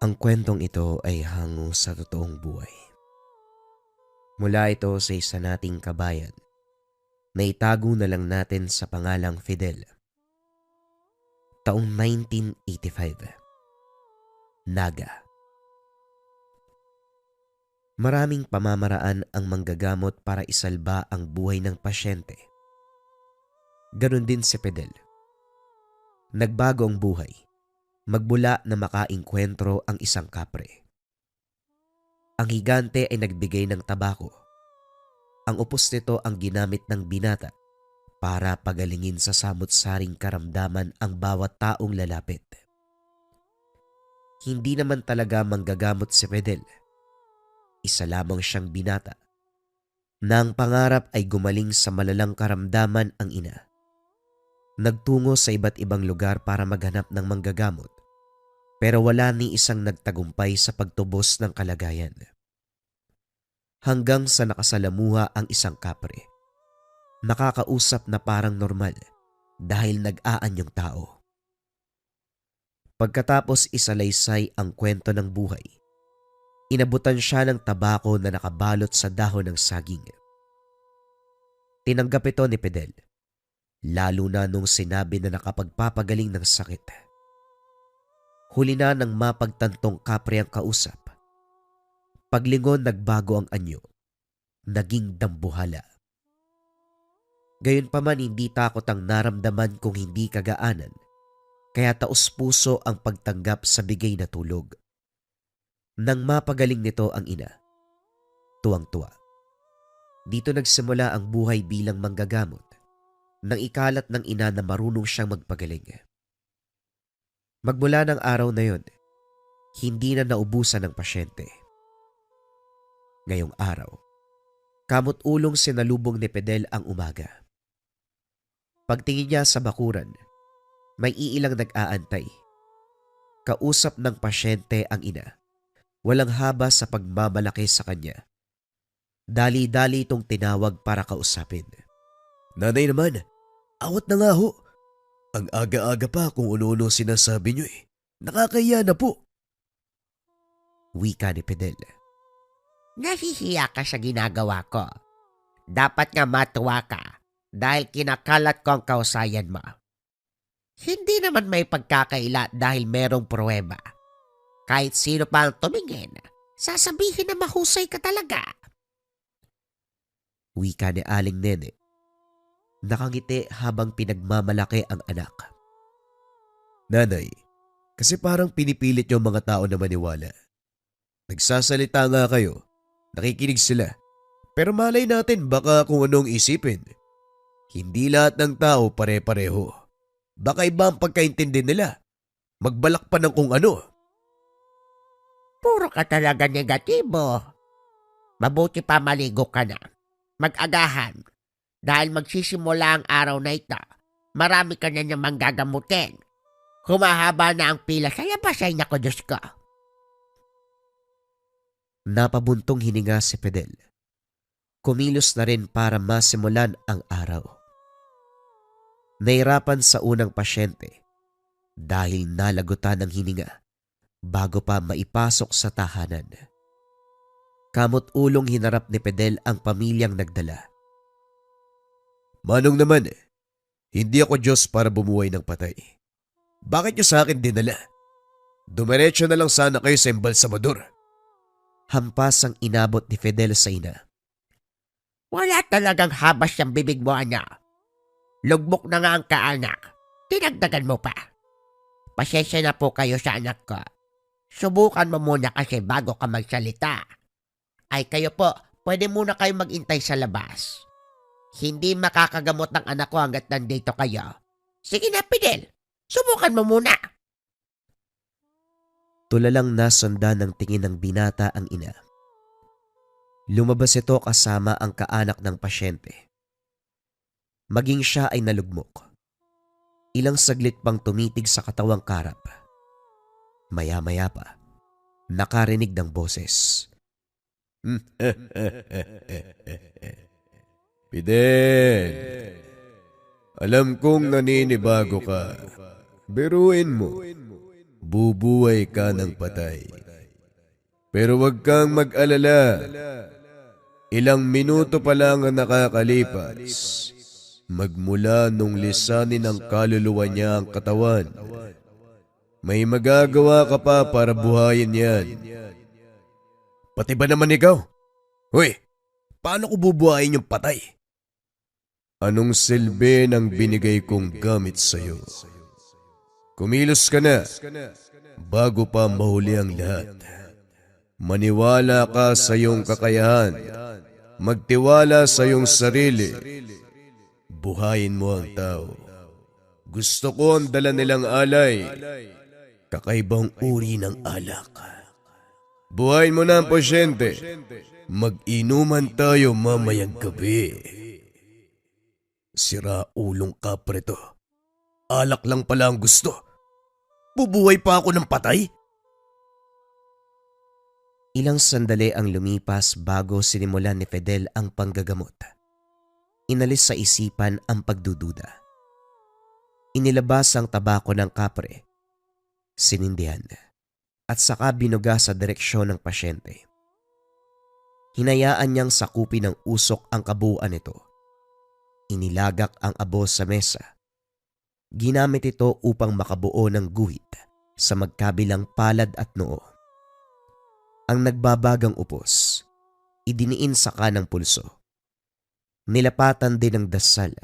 Ang kwentong ito ay hango sa totoong buhay. Mula ito sa isa nating kabayan na itago na lang natin sa pangalang Fidel. Taong 1985. Naga. Maraming pamamaraan ang manggagamot para isalba ang buhay ng pasyente. Ganon din si Fidel. Nagbago ang buhay magmula na makainkwentro ang isang kapre. Ang higante ay nagbigay ng tabako. Ang upos nito ang ginamit ng binata para pagalingin sa samot-saring karamdaman ang bawat taong lalapit. Hindi naman talaga manggagamot si Fidel. Isa lamang siyang binata na ang pangarap ay gumaling sa malalang karamdaman ang ina. Nagtungo sa iba't ibang lugar para maghanap ng manggagamot pero wala ni isang nagtagumpay sa pagtubos ng kalagayan. Hanggang sa nakasalamuha ang isang kapre. Nakakausap na parang normal dahil nag-aanyong tao. Pagkatapos isalaysay ang kwento ng buhay, inabutan siya ng tabako na nakabalot sa dahon ng saging. Tinanggap ito ni Fidel, lalo na nung sinabi na nakapagpapagaling ng sakit. Huli na ng mapagtantong kapre ang kausap. Paglingon nagbago ang anyo, naging dambuhala. Gayunpaman hindi takot ang naramdaman kung hindi kagaanan, kaya taos puso ang pagtanggap sa bigay na tulog. Nang mapagaling nito ang ina, tuwang-tuwa. Dito nagsimula ang buhay bilang manggagamot, nang ikalat ng ina na marunong siyang magpagaling. Magmula ng araw na yon, hindi na naubusan ng pasyente. Ngayong araw, kamot-ulong sinalubong ni Fidel ang umaga. Pagtingin niya sa bakuran, may iilang nag-aantay. Kausap ng pasyente ang ina. Walang haba sa pagmamalaki sa kanya. Dali-dali itong tinawag para kausapin. "Nanay naman, awat na nga ho. Ang aga-aga pa kung ano-ano sinasabi niyo eh. Nakakahiya na po." Wika ni Fidel. Nahihiya ka sa ginagawa ko. Dapat nga matuwa ka dahil kinakalat ko ang kausayan mo. Hindi naman may pagkakaila dahil merong pruweba. Kahit sino pa ang tumingin, sasabihin na mahusay ka talaga. Wika ni Aling Nene. Nakangiti habang pinagmamalaki ang anak. "Nanay, kasi parang pinipilit yung mga tao na maniwala. Nagsasalita nga kayo, nakikinig sila. Pero malay natin baka kung anong isipin. Hindi lahat ng tao pare-pareho. Baka iba ang pagkaintindi nila. Magbalak pa ng kung ano." Puro ka talaga negatibo. Mabuti pa maligo ka na. Mag-agahan. Dahil magsisimula ang araw na ito, marami ka na niyang manggagamutin. Humahaba na ang pila sa labas ay naku Diyos ko. Napabuntong hininga si Fidel. Kumilos na rin para masimulan ang araw. Nahirapan sa unang pasyente dahil nalagutan ng hininga bago pa maipasok sa tahanan. Kamot-ulong hinarap ni Fidel ang pamilyang nagdala. "Manong naman, hindi ako Diyos para bumuhay ng patay. Bakit niyo sa akin dinala? Dumiretso na lang sana kayo sa embalsamador." Hampas ang inabot ni Fidel sa ina. Wala talagang habas yung bibig mo, anak. Lugmok na nga ang kaanak. Tinagdagan mo pa. Pasensya na po kayo sa anak ko. Subukan mo muna kasi bago ka magsalita. Ay kayo po, pwede muna kayo magintay sa labas. Hindi makakagamot ng anak ko hanggat nandito kayo. Sige na, Fidel. Subukan mo muna. Tulalang nasundan ng tingin ng binata ang ina. Lumabas ito kasama ang kaanak ng pasyente. Maging siya ay nalugmok. Ilang saglit pang tumitig sa katawang karap. Maya-maya pa, nakarinig ng boses. Fidel, alam kong naninibago ka. Biruin mo. bubuhay ka ng patay. Pero wag kang mag-alala. Ilang minuto pa lang ang nakakalipas. Magmula nung lisanin ng kaluluwa niya ang katawan, may magagawa ka pa para buhayin yan. Pati ba naman ikaw? Hoy, paano ko bubuhayin yung patay? Anong silbi ng binigay kong gamit sa'yo? Kumilos ka na bago pa mahuli ang lahat. Maniwala ka sa iyong kakayahan. Magtiwala sa iyong sarili. Buhayin mo ang tao. Gusto ko ang dala nilang alay. Kakaibang uri ng alak. Buhayin mo na ang pasyente. Mag-inuman tayo mamayang gabi. Sira ulong kapre to. Alak lang pala ang gusto. Bubuhay pa ako ng patay? Ilang sandali ang lumipas bago sinimulan ni Fidel ang panggagamot. Inalis sa isipan ang pagdududa. Inilabas ang tabako ng kapre, sinindihan, at saka binuga sa direksyon ng pasyente. Hinayaan niyang sakupin ng usok ang kabuuan nito. Inilagak ang abo sa mesa. Ginamit ito upang makabuo ng guhit sa magkabilang palad at noo. Ang nagbabagang upos, idiniin sa kanang pulso. Nilapatan din ng dasal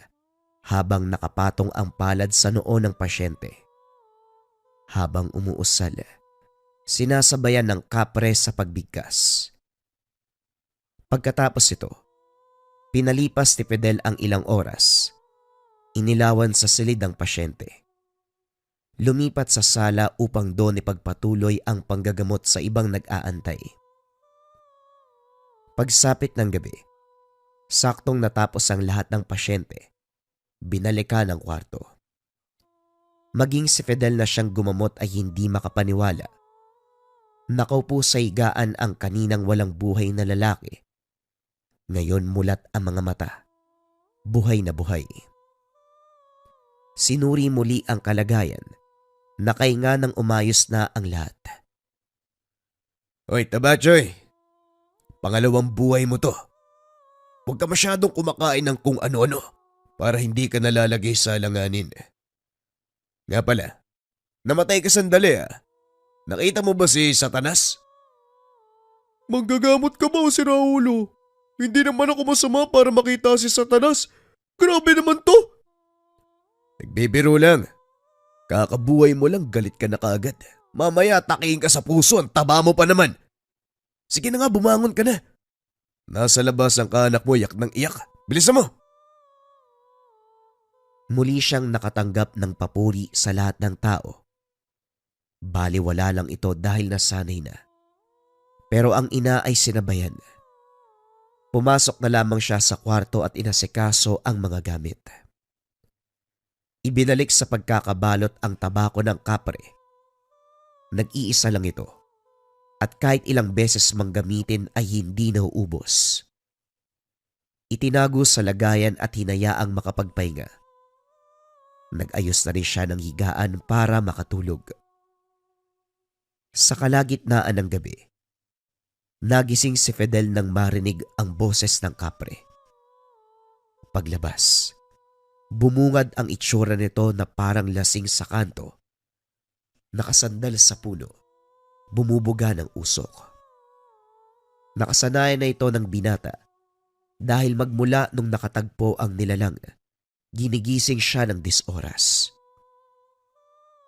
habang nakapatong ang palad sa noo ng pasyente. Habang umuusal, sinasabayan ng kapre sa pagbigkas. Pagkatapos ito, pinalipas ni Fidel ang ilang oras. Inilawan sa silid ang pasyente. Lumipat sa sala upang doon ipagpatuloy ang panggagamot sa ibang nag-aantay. Pagsapit ng gabi, saktong natapos ang lahat ng pasyente, binalikan ang kwarto. Maging si Fidel na siyang gumamot ay hindi makapaniwala. Nakaupo sa higaan ang kaninang walang buhay na lalaki. Ngayon mulat ang mga mata. Buhay na buhay. Sinuri muli ang kalagayan. Nakahinga nang umayos na ang lahat. Hoy, Tabachoy. Pangalawang buhay mo to. Huwag ka masyadong kumakain ng kung ano-ano para hindi ka nalalagay sa alanganin. Nga pala, namatay ka sandali ah. Nakita mo ba si Satanas? Manggagamot ka ba o si Raulo? Hindi naman ako masama para makita si Satanas. Grabe naman to. Nagbibiro lang. Kakabuhay mo lang, galit ka na kaagad. Mamaya takiin ka sa puso, ang taba mo pa naman. Sige na nga, bumangon ka na. Nasa labas ang kaanak mo, iyak ng iyak. Bilisan mo! Muli siyang nakatanggap ng papuri sa lahat ng tao. Baliwala lang ito dahil nasanay na. Pero ang ina ay sinabayan. Pumasok na lamang siya sa kwarto at inasikaso ang mga gamit. Ibinalik sa pagkakabalot ang tabako ng kapre. Nag-iisa lang ito at kahit ilang beses mang gamitin ay hindi nauubos. Itinago sa lagayan at hinayaang makapagpahinga. Nag-ayos na rin siya ng higaan para makatulog. Sa kalagitnaan ng gabi, nagising si Fidel nang marinig ang boses ng kapre. Paglabas, bumungad ang itsura nito na parang lasing sa kanto. Nakasandal sa puno, bumubuga ng usok. Nakasanayan na ito ng binata dahil magmula nung nakatagpo ang nilalang, ginigising siya ng 10 oras.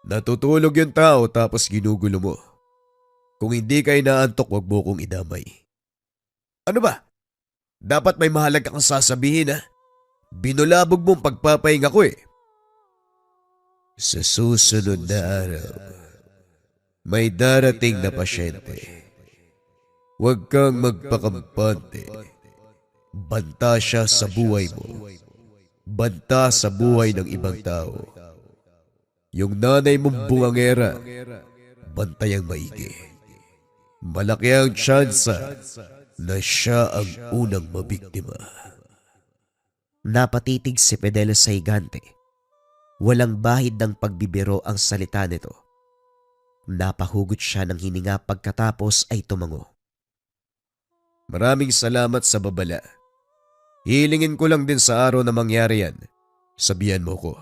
Natutulog yung tao tapos ginugulo mo. Kung hindi ka inaantok, wag mo kong idamay. Ano ba? Dapat may mahalaga kang sasabihin ha? Binulabog mong pagpapahinga ko eh. Sa susunod na araw, may darating na pasyente. Huwag kang magpakampante. Banta siya sa buhay mo. Banta sa buhay ng ibang tao. Yung nanay mong bungangera, bantayang maigi. Malaki ang tsansa na siya ang unang mabiktima. Napatitig si Fidel sa higante. Walang bahid ng pagbibiro ang salita nito. Napahugot siya ng hininga pagkatapos ay tumango. Maraming salamat sa babala. Hilingin ko lang din sa araw na mangyari yan. Sabihan mo ko.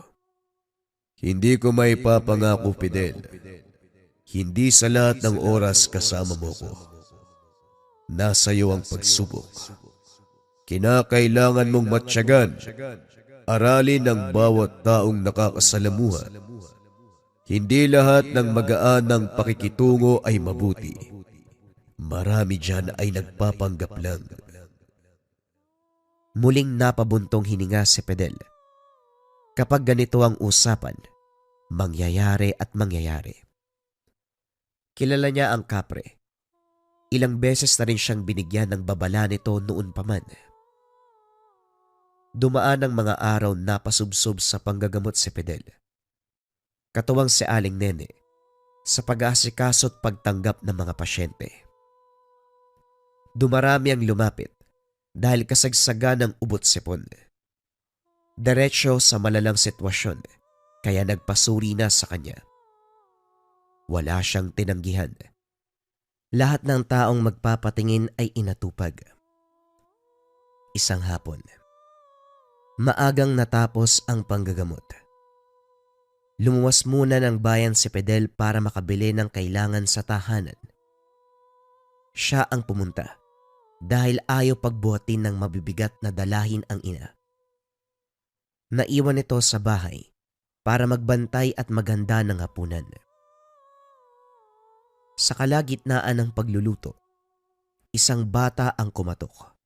Hindi ko may papangako, Fidel. Hindi sa lahat ng oras kasama mo ko. Nasa iyo ang pagsubok. Kinakailangan mong matyagan. Aralin ng bawat taong nakakasalamuha. Hindi lahat ng magaan ng pakikitungo ay mabuti. Marami dyan ay nagpapanggap lang. Muling napabuntong hininga si Fidel. Kapag ganito ang usapan, mangyayari at mangyayari. Kilala niya ang kapre. Ilang beses na rin siyang binigyan ng babala nito noon pa man. Dumaan ang mga araw na pasubsob sa panggagamot si Fidel. Katuwang si Aling Nene sa pag-aasikaso at pagtanggap ng mga pasyente. Dumarami ang lumapit dahil kasagsagan ng ubot-sipon. Diretso sa malalang sitwasyon kaya nagpasuri na sa kanya. Wala siyang tinanggihan. Lahat ng taong magpapatingin ay inatupag. Isang hapon, maagang natapos ang panggagamot. Lumuwas muna ng bayan si Fidel para makabili ng kailangan sa tahanan. Siya ang pumunta dahil ayaw pagbuhatin ng mabibigat na dalahin ang ina. Naiwan ito sa bahay para magbantay at maghanda ng hapunan. Sa kalagitnaan ng pagluluto, isang bata ang kumatok.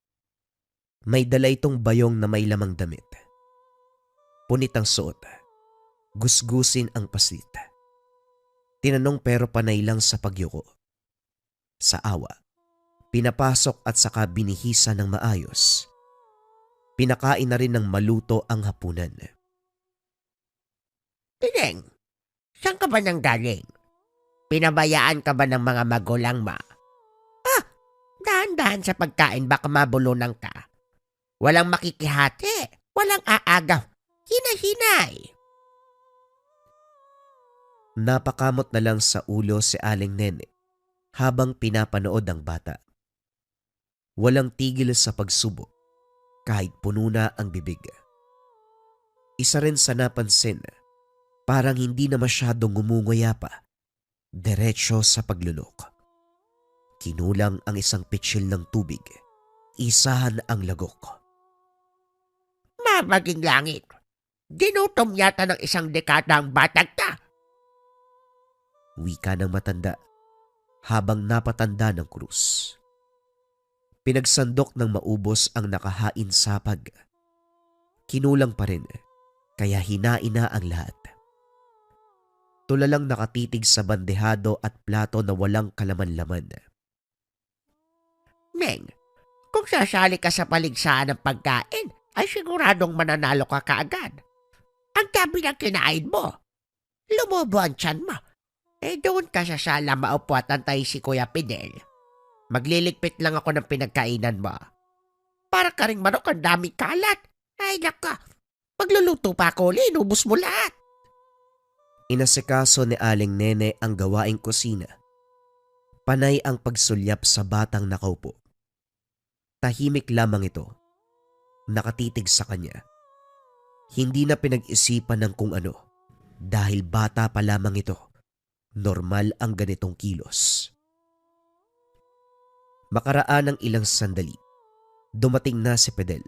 May dala itong bayong na may lamang damit. Punit ang suot. Gusgusin ang paslit. Tinanong pero panay lang sa pagyuko. Sa awa, pinapasok at saka binihisa ng maayos. Pinakain na rin ng maluto ang hapunan. Tineng, saan ka ba nang galing? Pinabayaan ka ba ng mga magulang mo? Dahan-dahan sa pagkain baka mabulunan ka. Walang makikihati, walang aagaw. Hinay-hinay. Napakamot na lang sa ulo si Aling Nene habang pinapanood ang bata. Walang tigil sa pagsubo kahit puno na ang bibig. Isa rin sa napansin, parang hindi na masyadong ngumunguya pa, diretso sa paglunok. Kinulang ang isang pitsil ng tubig, isahan ang lagok. Mamaging langit. Ginutom yata ng isang dekada ang batag ka. Wika ng matanda habang napatanda ng krus. Pinagsandok ng maubos ang nakahain sapag. Kinulang pa rin, kaya hinain na ang lahat. Tulalang nakatitig sa bandehado at plato na walang kalaman-laman. Meng, kung sasali ka sa paligsahan ng pagkain, ay siguradong mananalo ka kaagad. Ang dami ng kinain mo. Lumobo ang tiyan mo. Doon ka sa sala maupo at antay si Kuya Fidel. Magliligpit lang ako ng pinagkainan mo. Para ka ring manok, ang daming kalat. Ay naka, magluluto pa ako ulit, inubos mo lahat. Inasikaso ni Aling Nene ang gawaing kusina. Panay ang pagsulyap sa batang nakaupo. Tahimik lamang ito. Nakatitig sa kanya. Hindi na pinag-isipan ng kung ano. Dahil bata pa lamang ito. Normal ang ganitong kilos. Makaraan ng ilang sandali, dumating na si Fidel.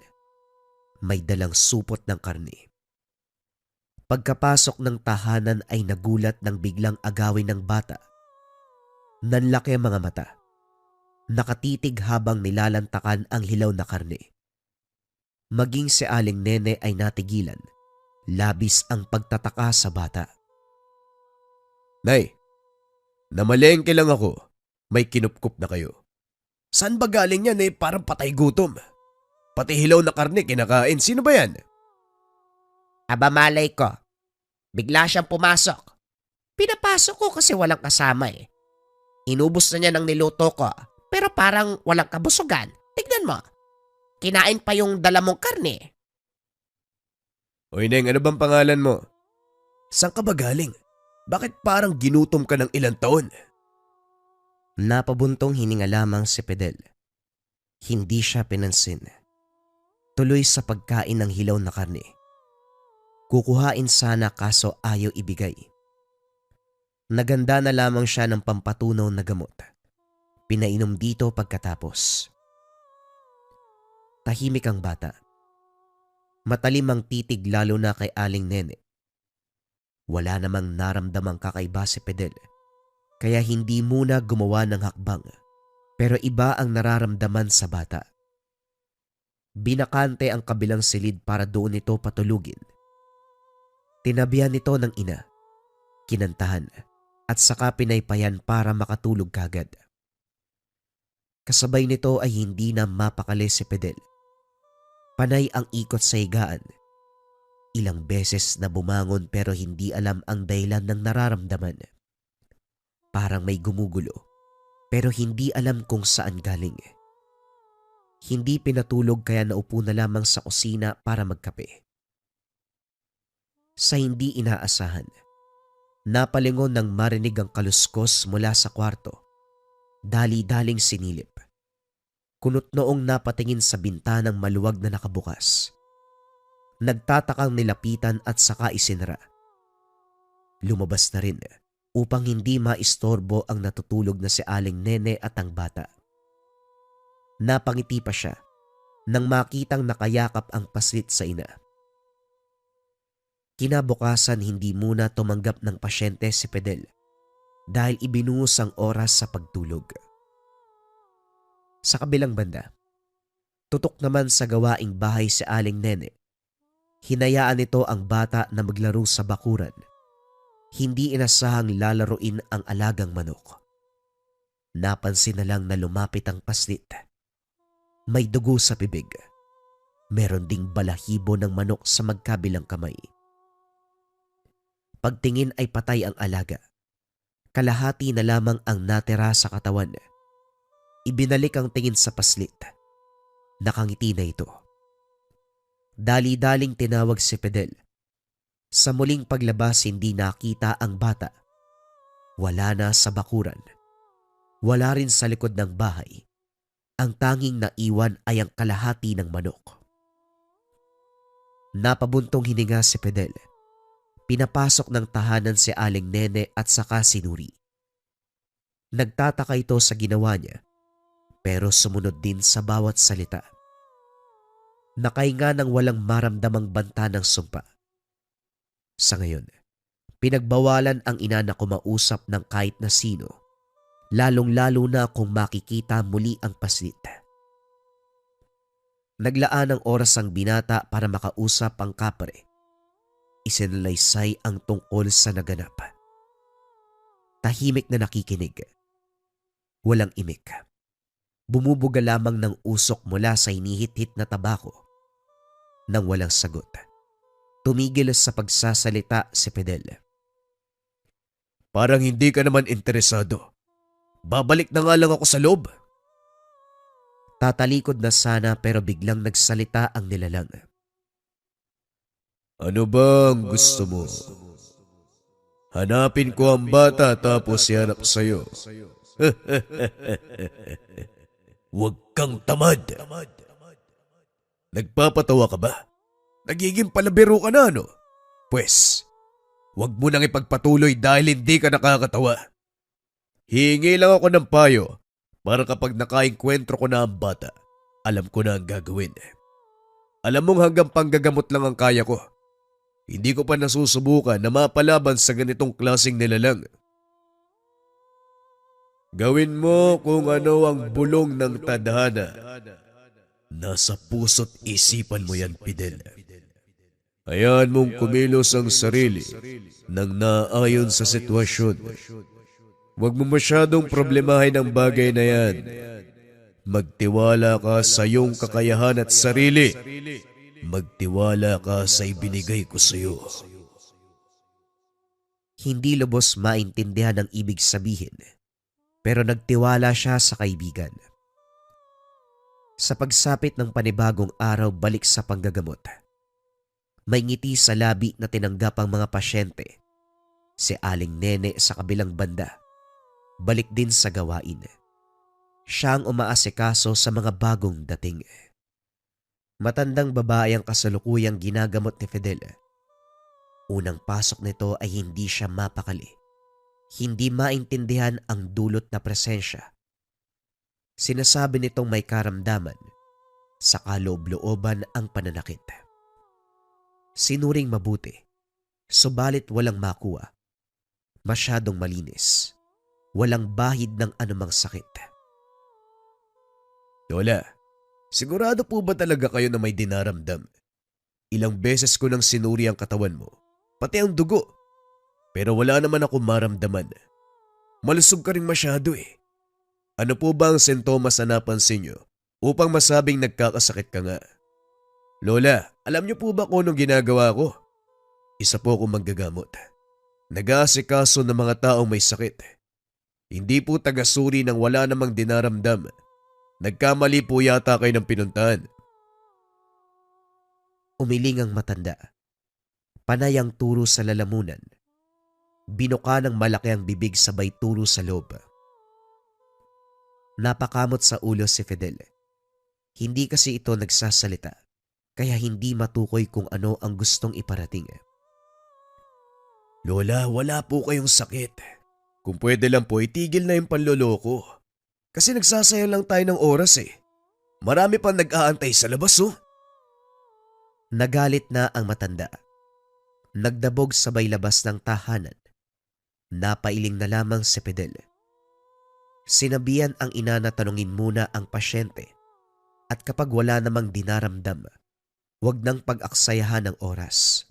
May dalang supot ng karne. Pagkapasok ng tahanan ay nagulat ng biglang agawin ng bata. Nanlaki ang mga mata. Nakatitig habang nilalantakan ang hilaw na karne. Maging si Aling Nene ay natigilan. Labis ang pagtataka sa bata. Nay, namalengke lang ako. May kinupkup na kayo. Saan ba galing yan parang patay gutom? Pati hilaw na karne kinakain. Sino ba yan? Aba malay ko. Bigla siyang pumasok. Pinapasok ko kasi walang kasama Inubos na niya ng niluto ko. Pero parang walang kabusugan. Tignan mo. Kinain pa yung dala mong karne. Oy Neng, ano bang pangalan mo? Saan ka ba galing? Bakit parang ginutom ka ng ilang taon? Napabuntong hininga lamang si Fidel. Hindi siya pinansin. Tuloy sa pagkain ng hilaw na karne. Kukuhain sana kaso ayaw ibigay. Naganda na lamang siya ng pampatunaw na gamot. Pinainom dito pagkatapos. Tahimik ang bata. Matalim ang titig lalo na kay Aling Nene. Wala namang naramdamang kakaiba si Fidel, kaya hindi muna gumawa ng hakbang. Pero iba ang nararamdaman sa bata. Binakante ang kabilang silid para doon ito patulugin. Tinabihan nito ng ina, kinantahan, at saka pinaypayan para makatulog kagad. Kasabay nito ay hindi na mapakali si Fidel. Panay ang ikot sa higaan. Ilang beses na bumangon pero hindi alam ang dahilan ng nararamdaman. Parang may gumugulo pero hindi alam kung saan galing. Hindi pinatulog kaya naupo na lamang sa kusina para magkape. Sa hindi inaasahan, napalingon nang marinig ang kaluskos mula sa kwarto. Dali-daling sinilip. Kunot noong napatingin sa bintanang maluwag na nakabukas. Nagtatakang nilapitan at saka isinara. Lumabas na rin upang hindi maistorbo ang natutulog na si Aling Nene at ang bata. Napangiti pa siya nang makitang nakayakap ang paslit sa ina. Kinabukasan hindi muna tumanggap ng pasyente si Fidel dahil ibinuhos ang oras sa pagtulog. Sa kabilang banda, tutok naman sa gawaing bahay si Aling Nene. Hinayaan nito ang bata na maglaro sa bakuran. Hindi inasahang lalaruin ang alagang manok. Napansin na lang na lumapit ang paslit. May dugo sa bibig. Meron ding balahibo ng manok sa magkabilang kamay. Pagtingin ay patay ang alaga. Kalahati na lamang ang natira sa katawan. Ibinalik ang tingin sa paslit. Nakangiti na ito. Dali-daling tinawag si Fidel. Sa muling paglabas hindi nakita ang bata. Wala na sa bakuran. Wala rin sa likod ng bahay. Ang tanging naiwan ay ang kalahati ng manok. Napabuntong hininga si Fidel. Pinapasok ng tahanan si Aling Nene at saka si Nuri. Nagtataka ito sa ginawa niya. Pero sumunod din sa bawat salita. Nakahinga ng walang maramdamang banta ng sumpa. Sa ngayon, pinagbawalan ang ina na kumausap ng kahit na sino, lalong-lalo na kung makikita muli ang paslit. Naglaan ng oras ang binata para makausap ang kapre. Isinalaysay ang tungkol sa naganap. Tahimik na nakikinig. Walang imik. Bumubuga lamang ng usok mula sa hinihit-hit na tabako. Nang walang sagot, tumigil sa pagsasalita si Fidel. Parang hindi ka naman interesado. Babalik na nga lang ako sa loob. Tatalikod na sana pero biglang nagsalita ang nilalang. Ano bang gusto mo? Hanapin ko ang bata tapos ihanap sa'yo. Huwag kang tamad. Nagpapatawa ka ba? Nagiging palabiro ka na, no? Pwes, huwag mo nang ipagpatuloy dahil hindi ka nakakatawa. Hihingi lang ako ng payo para kapag nakaengkwentro ko na ang bata, alam ko na ang gagawin. Alam mong hanggang panggagamot lang ang kaya ko. Hindi ko pa nasusubukan na mapalaban sa ganitong klaseng nilalang. Gawin mo kung ano ang bulong ng tadhana. Nasa puso't isipan mo yan, Fidel. Hayaan mong kumilos ang sarili nang naayon sa sitwasyon. Huwag mo masyadong problemahin ang bagay na yan. Magtiwala ka sa iyong kakayahan at sarili. Magtiwala ka sa ibinigay ko sa iyo. Hindi lubos maintindihan ang ibig sabihin, pero nagtiwala siya sa kaibigan. Sa pagsapit ng panibagong araw balik sa panggagamot, may ngiti sa labi na tinanggap ang mga pasyente. Si Aling Nene sa kabilang banda, balik din sa gawain. Siya ang umaasikaso sa mga bagong dating. Matandang babae ang kasalukuyang ginagamot ni Fidel. Unang pasok nito ay hindi siya mapakali. Hindi maintindihan ang dulot na presensya. Sinasabi nitong may karamdaman, sa kaloob-looban ang pananakit. Sinuring mabuti, subalit walang makuha. Masyadong malinis. Walang bahid ng anumang sakit. Lola, sigurado po ba talaga kayo na may dinaramdam? Ilang beses ko nang sinuri ang katawan mo, pati ang dugo. Pero wala naman akong maramdaman. Malusog ka rin masyado eh. Ano po ba ang sintomas na napansin nyo upang masabing nagkakasakit ka nga? Lola, alam niyo po ba kung anong ginagawa ko? Isa po akong manggagamot. Nag-aasikaso ng mga taong may sakit. Hindi po tagasuri ng wala namang dinaramdam. Nagkamali po yata kayo ng pinuntahan. Umiling ang matanda. Panay ang turo sa lalamunan. Binuka ng malaki ang bibig sabay turo sa loob. Napakamot sa ulo si Fidel. Hindi kasi ito nagsasalita, kaya hindi matukoy kung ano ang gustong iparating. Lola, wala po kayong sakit. Kung pwede lang po, itigil na yung panloloko. Kasi nagsasayang lang tayo ng oras eh. Marami pang nag-aantay sa labas oh. Nagalit na ang matanda. Nagdabog sabay labas ng tahanan. Napailing na lamang si Fidel. Sinabihan ang ina na tanungin muna ang pasyente at kapag wala namang dinaramdam, huwag nang pag-aksayahan ng oras.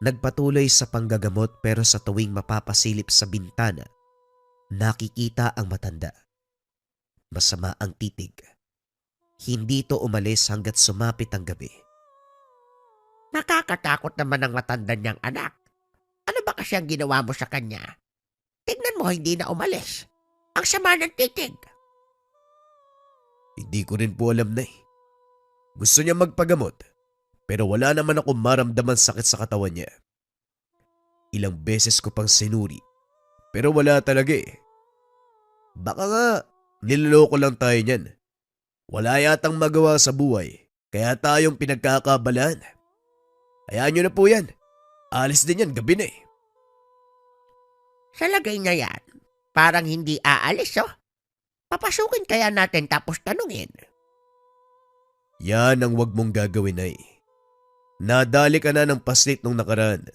Nagpatuloy sa panggagamot pero sa tuwing mapapasilip sa bintana, nakikita ang matanda. Masama ang titig. Hindi to umalis hanggat sumapit ang gabi. Nakakatakot naman ang matanda niyang anak. Ano ba kasi ang ginawa mo sa kanya? Tignan mo, hindi na umalis. Ang sama ng titig. Hindi ko rin po alam na eh. Gusto niya magpagamot pero wala naman akong maramdaman sakit sa katawan niya. Ilang beses ko pang sinuri pero wala talaga eh. Baka nga niloloko lang tayo niyan. Wala yatang magawa sa buhay kaya tayong pinagkakabalaan. Hayaan niyo na po yan. Alis din yan gabi na eh. Sa lagay niya yan, parang hindi aalis oh. Papasukin kaya natin tapos tanungin. Yan ang wag mong gagawin ay. Nadali ka na ng paslit nung nakaraan.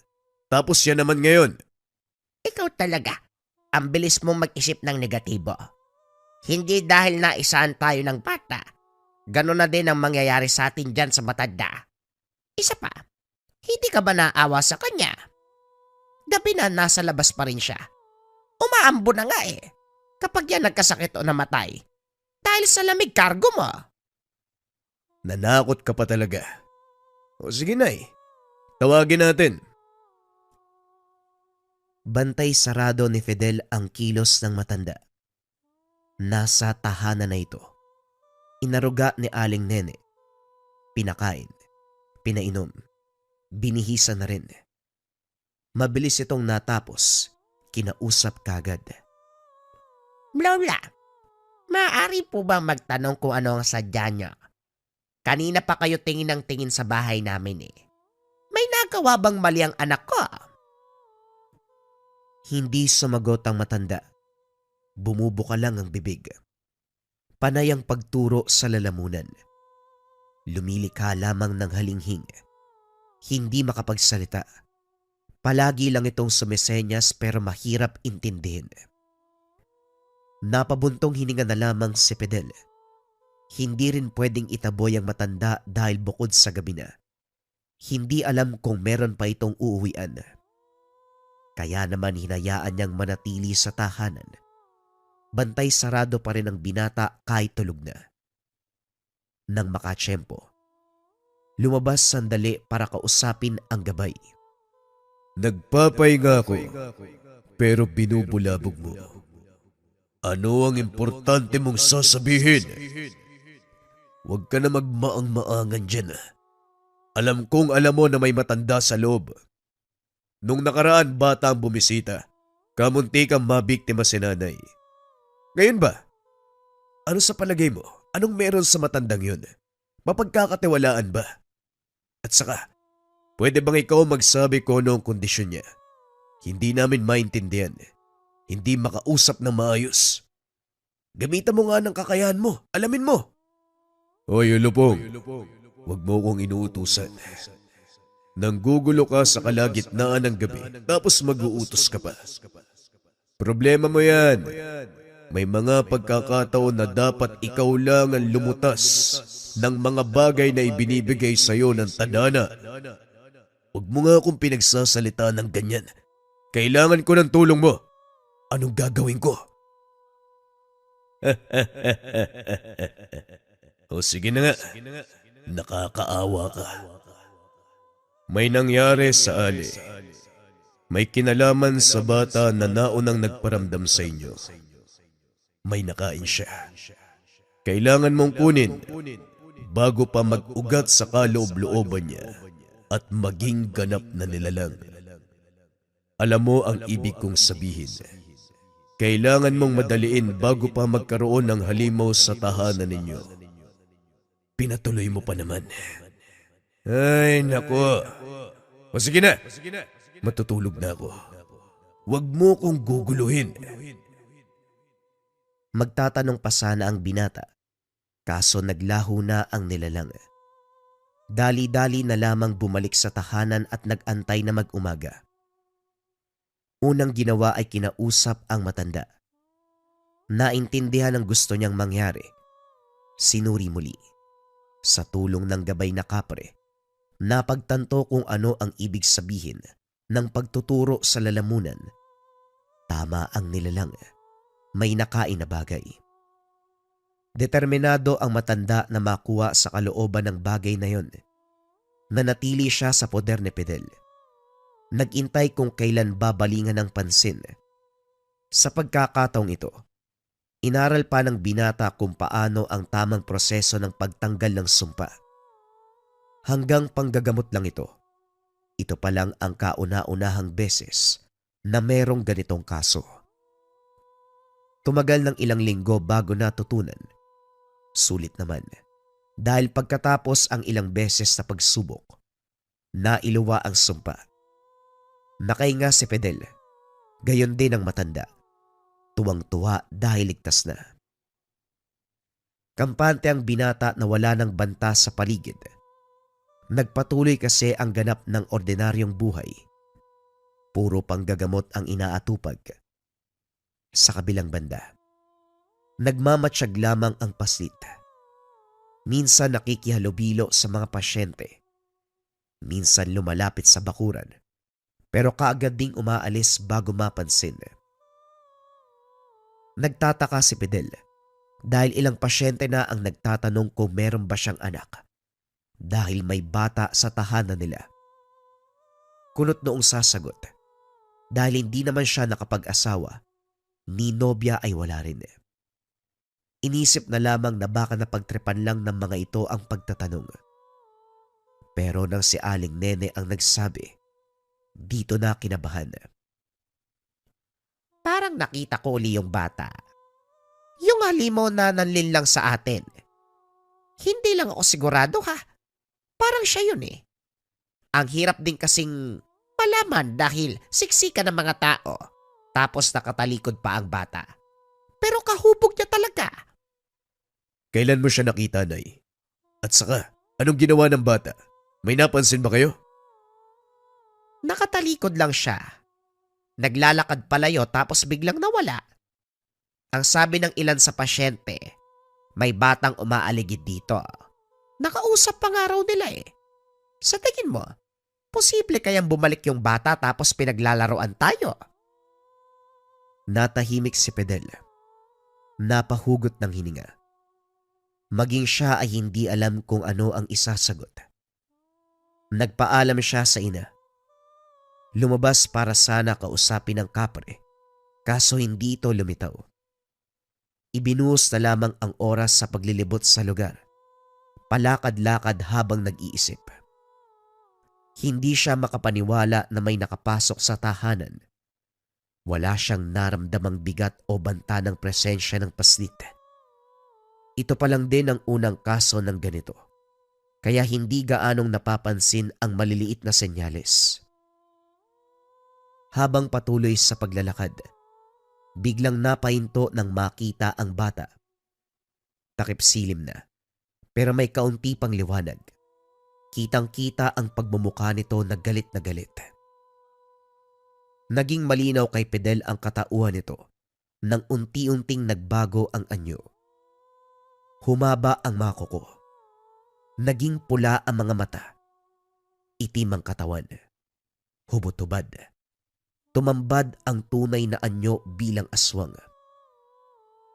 Tapos yan naman ngayon. Ikaw talaga, ang bilis mong mag-isip ng negatibo. Hindi dahil naisahan tayo ng bata. Ganon na din ang mangyayari sa atin dyan sa matanda. Isa pa, hindi ka ba naawa sa kanya? Gabi na nasa labas pa rin siya. Umaambo na nga eh. Kapag yan nagkasakit o namatay. Dahil sa lamig kargo mo. Nanakot ka pa talaga. O sige na eh. Tawagin natin. Bantay sarado ni Fidel ang kilos ng matanda. Nasa tahanan na ito. Inaruga ni Aling Nene. Pinakain. Pinainom. Binihisa na rin. Mabilis itong natapos. Kinausap kagad. Lola, maaari po bang magtanong kung ano ang sadya niya? Kanina pa kayo tingin ng tingin sa bahay namin eh. May nagawa bang mali ang anak ko? Hindi sumagot ang matanda. Bumubuka lang ang bibig. Panay ang pagturo sa lalamunan. Lumilikha lamang ng halinghing. Hindi makapagsalita. Palagi lang itong sumisenyas pero mahirap intindihin. Napabuntong hininga na lamang si Fidel. Hindi rin pwedeng itaboy ang matanda dahil bukod sa gabi na. Hindi alam kung meron pa itong uuwian. Kaya naman hinayaan niyang manatili sa tahanan. Bantay sarado pa rin ang binata kahit tulog na. Nang makatsyempo, lumabas sandali para kausapin ang gabay. Nagpapahinga ako pero binubulabog mo. Ano ang importante mong sasabihin? Huwag ka na magmaang-maangan dyan. Alam kong alam mo na may matanda sa loob. Nung nakaraan bata ang bumisita, kamunti kang mabiktima si nanay. Ngayon ba? Ano sa palagay mo? Anong meron sa matandang yun? Mapagkakatiwalaan ba? At saka, pwede bang ikaw magsabi ko ano ang kondisyon niya? Hindi namin maintindihan. Hindi makausap na maayos. Gamitan mo nga ng kakayahan mo. Alamin mo. Hoy, Ulupong. Huwag mo kong inuutusan. Nanggugulo ka sa kalagitnaan ng gabi tapos mag-uutos ka pa. Problema mo yan. May mga pagkakataon na dapat ikaw lang ang lumutas ng mga bagay na ibinibigay sa'yo ng tadhana. Huwag mo nga akong pinagsasalita ng ganyan. Kailangan ko ng tulong mo. Anong gagawin ko? O sige na nga. Nakakaawa ka. May nangyari sa Ali. May kinalaman sa bata na naunang nagparamdam sa inyo. May nakain siya. Kailangan mong kunin bago pa mag-ugat sa kaloob-looban niya at maging ganap na nilalang. Alam mo ang ibig kong sabihin. Kailangan mong madaliin bago pa magkaroon ng halimaw sa tahanan ninyo. Pinatuloy mo pa naman. Ay, nako. O sige na. Matutulog na ako. Huwag mo kong guguluhin. Magtatanong pa sana ang binata, kaso naglaho na ang nilalang. Dali-dali na lamang bumalik sa tahanan at nag-antay na mag-umaga. Unang ginawa ay kinausap ang matanda. Naintindihan ang gusto niyang mangyari. Sinuri muli. Sa tulong ng gabay na kapre, napagtanto kung ano ang ibig sabihin ng pagtuturo sa lalamunan. Tama ang nilalang. May nakain na bagay. Determinado ang matanda na makuha sa kalooban ng bagay na yon. Nanatili siya sa poder ni Fidel. Nagintay kung kailan babalingan ng pansin. Sa pagkakataong ito, inaral pa ng binata kung paano ang tamang proseso ng pagtanggal ng sumpa. Hanggang panggagamot lang ito. Ito pa lang ang kauna-unahang beses na merong ganitong kaso. Tumagal ng ilang linggo bago natutunan. Sulit naman. Dahil pagkatapos ang ilang beses na pagsubok, nailuwa ang sumpa. Nakahinga si Fidel. Gayon din ang matanda. Tuwang-tuwa dahil ligtas na. Kampante ang binata na wala ng banta sa paligid. Nagpatuloy kasi ang ganap ng ordinaryong buhay. Puro panggagamot ang inaatupag. Sa kabilang banda, nagmamatsyag lamang ang paslit. Minsan nakikihalubilo sa mga pasyente. Minsan lumalapit sa bakuran. Pero kaagad ding umaalis bago mapansin. Nagtataka si Fidel dahil ilang pasyente na ang nagtatanong kung meron ba siyang anak dahil may bata sa tahanan nila. Kunot noong sasagot dahil hindi naman siya nakapag-asawa, ni nobya ay wala rin. Inisip na lamang na baka napagtripan lang ng mga ito ang pagtatanong. Pero nang si Aling Nene ang nagsabi, dito na kinabahan. Parang nakita ko uli yung bata. Yung halimaw na nanlin lang sa atin. Hindi lang ako sigurado ha. Parang siya yun eh. Ang hirap din kasing malaman dahil siksika ng mga tao. Tapos nakatalikod pa ang bata. Pero kahubog niya talaga. Kailan mo siya nakita, Nay? At saka, anong ginawa ng bata? May napansin ba kayo? Nakatalikod lang siya. Naglalakad palayo tapos biglang nawala. Ang sabi ng ilan sa pasyente, may batang umaaligid dito. Nakausap pa nga raw nila eh. Sa tingin mo, posible kayang bumalik yung bata tapos pinaglalaroan tayo? Natahimik si Fidel. Napahugot ng hininga. Maging siya ay hindi alam kung ano ang isasagot. Nagpaalam siya sa ina. Lumabas para sana kausapin ng kapre, kaso hindi ito lumitaw. Ibinuhos na lamang ang oras sa paglilibot sa lugar. Palakad-lakad habang nag-iisip. Hindi siya makapaniwala na may nakapasok sa tahanan. Wala siyang naramdamang bigat o banta ng presensya ng paslit. Ito pa lang din ang unang kaso ng ganito, kaya hindi gaanong napapansin ang maliliit na senyales. Habang patuloy sa paglalakad, biglang napahinto nang makita ang bata. Takip silim na, pero may kaunti pang liwanag. Kitang-kita ang pagmumukha nito na galit na galit. Naging malinaw kay Fidel ang katauhan nito nang unti-unting nagbago ang anyo. Humaba ang mga kuko. Naging pula ang mga mata. Itim ang katawan. Hubot-hubad. Tumambad ang tunay na anyo bilang aswang.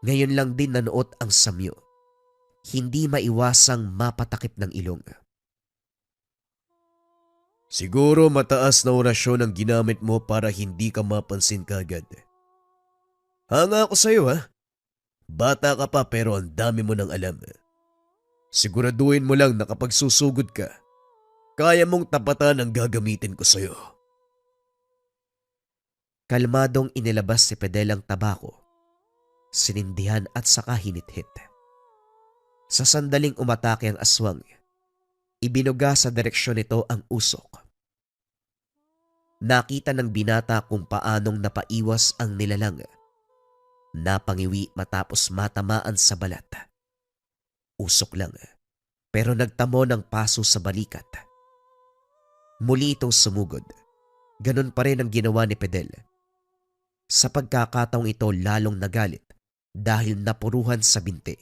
Ngayon lang din nanuot ang samyo. Hindi maiwasang mapatakip ng ilong. Siguro mataas na orasyon ang ginamit mo para hindi ka mapansin kagad. Hanga ako sa'yo ha. Bata ka pa pero ang dami mo nang alam. Siguraduhin mo lang na kapag susugod ka, kaya mong tapatan ang gagamitin ko sa'yo. Kalmadong inilabas si Fidel ang tabako, sinindihan at saka hinithit. Sa sandaling umatake ang aswang, ibinuga sa direksyon nito ang usok. Nakita ng binata kung paanong napaiwas ang nilalang. Napangiwi matapos matamaan sa balat. Usok lang, pero nagtamo ng paso sa balikat. Muli itong sumugod. Ganon pa rin ang ginawa ni Fidel. Sa pagkakataong ito lalong nagalit dahil napuruhan sa binti.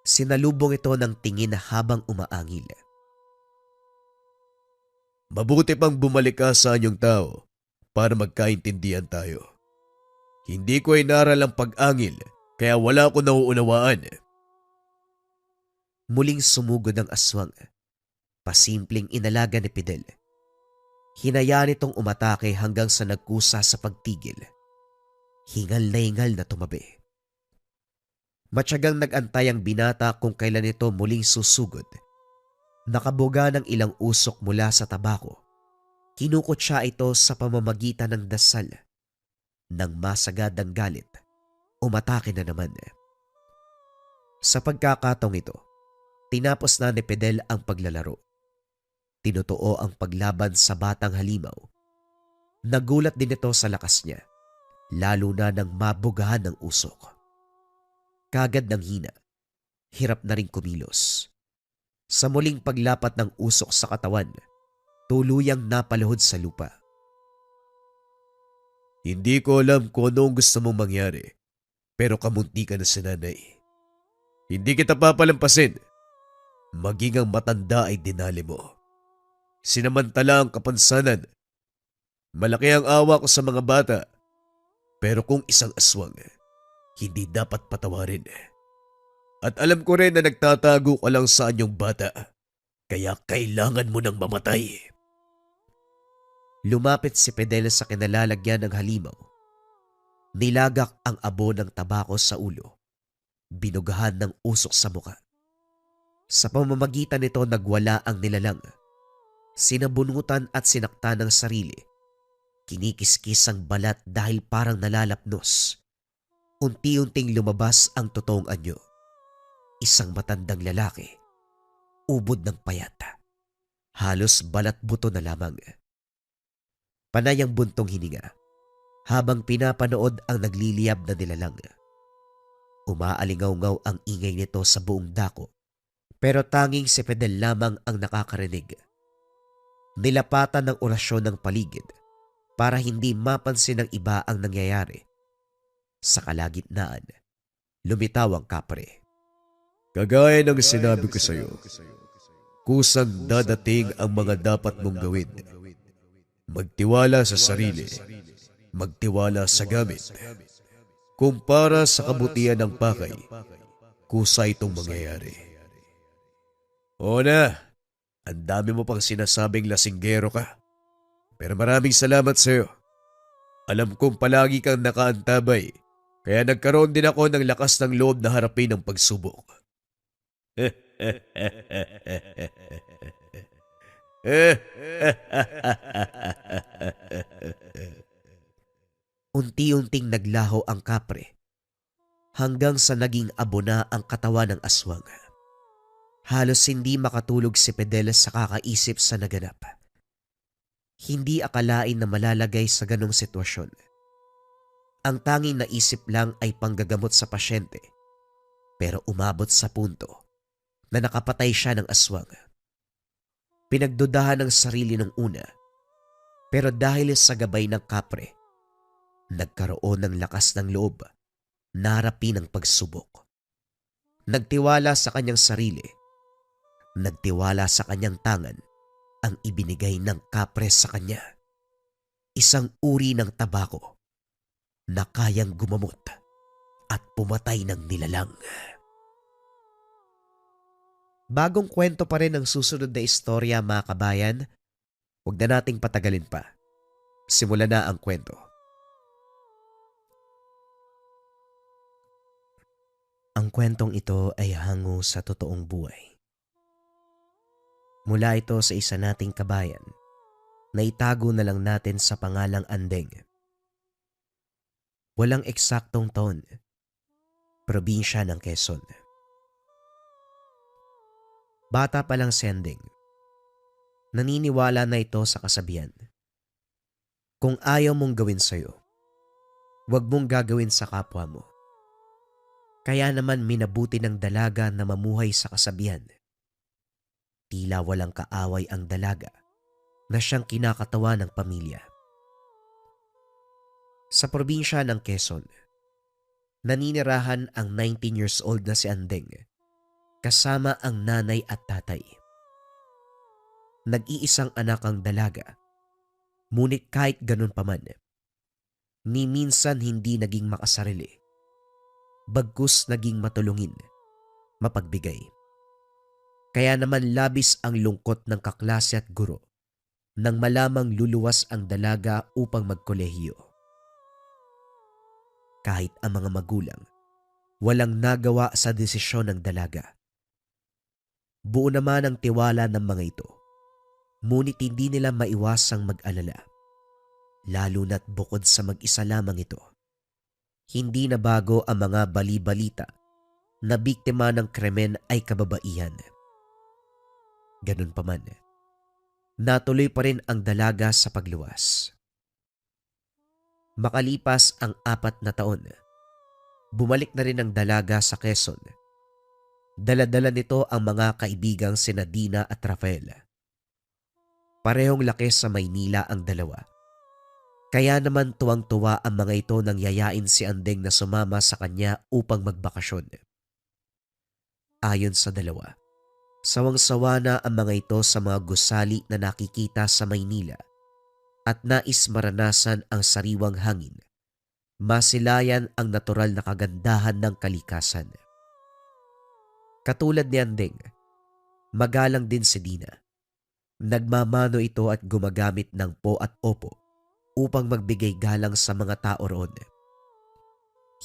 Sinalubong ito ng tingin habang umaangil. Mabuti pang bumalik ka sa anyong tao para magkaintindihan tayo. Hindi ko inaral ang pag-angil kaya wala ko nauunawaan. Muling sumugod ang aswang. Pasimpleng inalaga ni Fidel. Hinayaan itong umatake hanggang sa nagkusa sa pagtigil. Hingal na tumabi. Matyagang nag-antay ang binata kung kailan ito muling susugod. Nakabuga ng ilang usok mula sa tabako. Kinukot siya ito sa pamamagitan ng dasal. Nang masagad ang galit, umatake na naman. Sa pagkakataong ito, tinapos na ni Fidel ang paglalaro. Tinutuo ang paglaban sa batang halimaw. Nagulat din ito sa lakas niya, lalo na nang mabugahan ng usok. Kagad ng hina, hirap na rin kumilos. Sa muling paglapat ng usok sa katawan, tuluyang napaluhod sa lupa. Hindi ko alam kung ano ang gusto mong mangyari, pero kamunti ka na si nanay. Hindi kita papalampasin. Maging ang matanda ay dinali mo. Sinamantala ang kapansanan. Malaki ang awa ko sa mga bata, pero kung isang aswang, hindi dapat patawarin. At alam ko rin na nagtatago ka lang sa anyong bata, kaya kailangan mo nang mamatay. Lumapit si Fidel sa kinalalagyan ng halimaw. Nilagak ang abo ng tabako sa ulo. Binugahan ng usok sa muka. Sa pamamagitan nito nagwala ang nilalang. Sinabunutan at sinaktan ng sarili. Kinikiskis ang balat dahil parang nalalapnos. Unti-unting lumabas ang totoong anyo. Isang matandang lalaki. Ubod ng payat. Halos balat buto na lamang. Panay ang buntong hininga habang pinapanood ang nagliliyab na nilalang. Umaalingaw-ngaw ang ingay nito sa buong dako, pero tanging si Fidel lamang ang nakakarinig. Nilapatan ng orasyon ng paligid para hindi mapansin ng iba ang nangyayari. Sa kalagitnaan, lumitaw ang kapre. Kagaya ng sinabi ko sa iyo, kusang dadating ang mga dapat mong gawin. Magtiwala sa sarili, magtiwala sa gamit. Kung para sa kabutihan ng pakay, kusa itong mangyayari. Oo na, ang dami mo pang sinasabing lasinggero ka. Pero maraming salamat sa iyo. Alam kong palagi kang nakaantabay, kaya nagkaroon din ako ng lakas ng loob na harapin ang pagsubok. Unti-unting naglaho ang kapre hanggang sa naging abo na ang katawan ng aswang. Halos hindi makatulog si Fideles sa kakaisip sa naganap. Hindi akalain na malalagay sa ganong sitwasyon. Ang tanging naisip lang ay panggagamot sa pasyente, pero umabot sa punto na nakapatay siya ng aswang. Pinagdudahan ng sarili ng una, pero dahil sa gabay ng kapre, nagkaroon ng lakas ng loob na harapin ang pagsubok. Nagtiwala sa kanyang sarili, nagtiwala sa kanyang tangan ang ibinigay ng kapre sa kanya. Isang uri ng tabako na kayang gumamot at pumatay ng nilalang. Bagong kwento pa rin ang susunod na istorya, mga kabayan. Huwag na nating patagalin pa. Simulan na ang kwento. Ang kwentong ito ay hango sa totoong buhay. Mula ito sa isa nating kabayan na itago na lang natin sa pangalang Andeng. Walang eksaktong taon. Probinsya ng Quezon. Bata pa lang si Andeng. Naniniwala na ito sa kasabihan. Kung ayaw mong gawin sa'yo, huwag mong gagawin sa kapwa mo. Kaya naman minabuti ng dalaga na mamuhay sa kasabihan. Tila walang kaaway ang dalaga na siyang kinakatawa ng pamilya. Sa probinsya ng Quezon, naninirahan ang 19 years old na si Andeng kasama ang nanay at tatay. Nag-iisang anak ang dalaga, ngunit kahit ganun pa man, ni minsan hindi naging makasarili, bagkus naging matulungin, mapagbigay. Kaya naman labis ang lungkot ng kaklase at guro nang malamang luluwas ang dalaga upang magkolehiyo. Kahit ang mga magulang, walang nagawa sa desisyon ng dalaga. Buo naman ang tiwala ng mga ito, ngunit hindi nila maiwasang mag-alala, lalo na't bukod sa mag-isa lamang ito. Hindi na bago ang mga bali-balita na biktima ng krimen ay kababaihan. Ganun pa man, natuloy pa rin ang dalaga sa pagluwas. Makalipas ang 4 na taon, bumalik na rin ang dalaga sa Quezon. Dala-dala nito ang mga kaibigang sina Dina at Rafael. Parehong laki sa Maynila ang dalawa. Kaya naman tuwang-tuwa ang mga ito nang yayain si Andeng na sumama sa kanya upang magbakasyon. Ayon sa dalawa, sawang-sawa na ang mga ito sa mga gusali na nakikita sa Maynila at nais maranasan ang sariwang hangin, masilayan ang natural na kagandahan ng kalikasan. Katulad ni Andeng, magalang din si Dina. Nagmamano ito at gumagamit ng po at opo upang magbigay galang sa mga tao roon.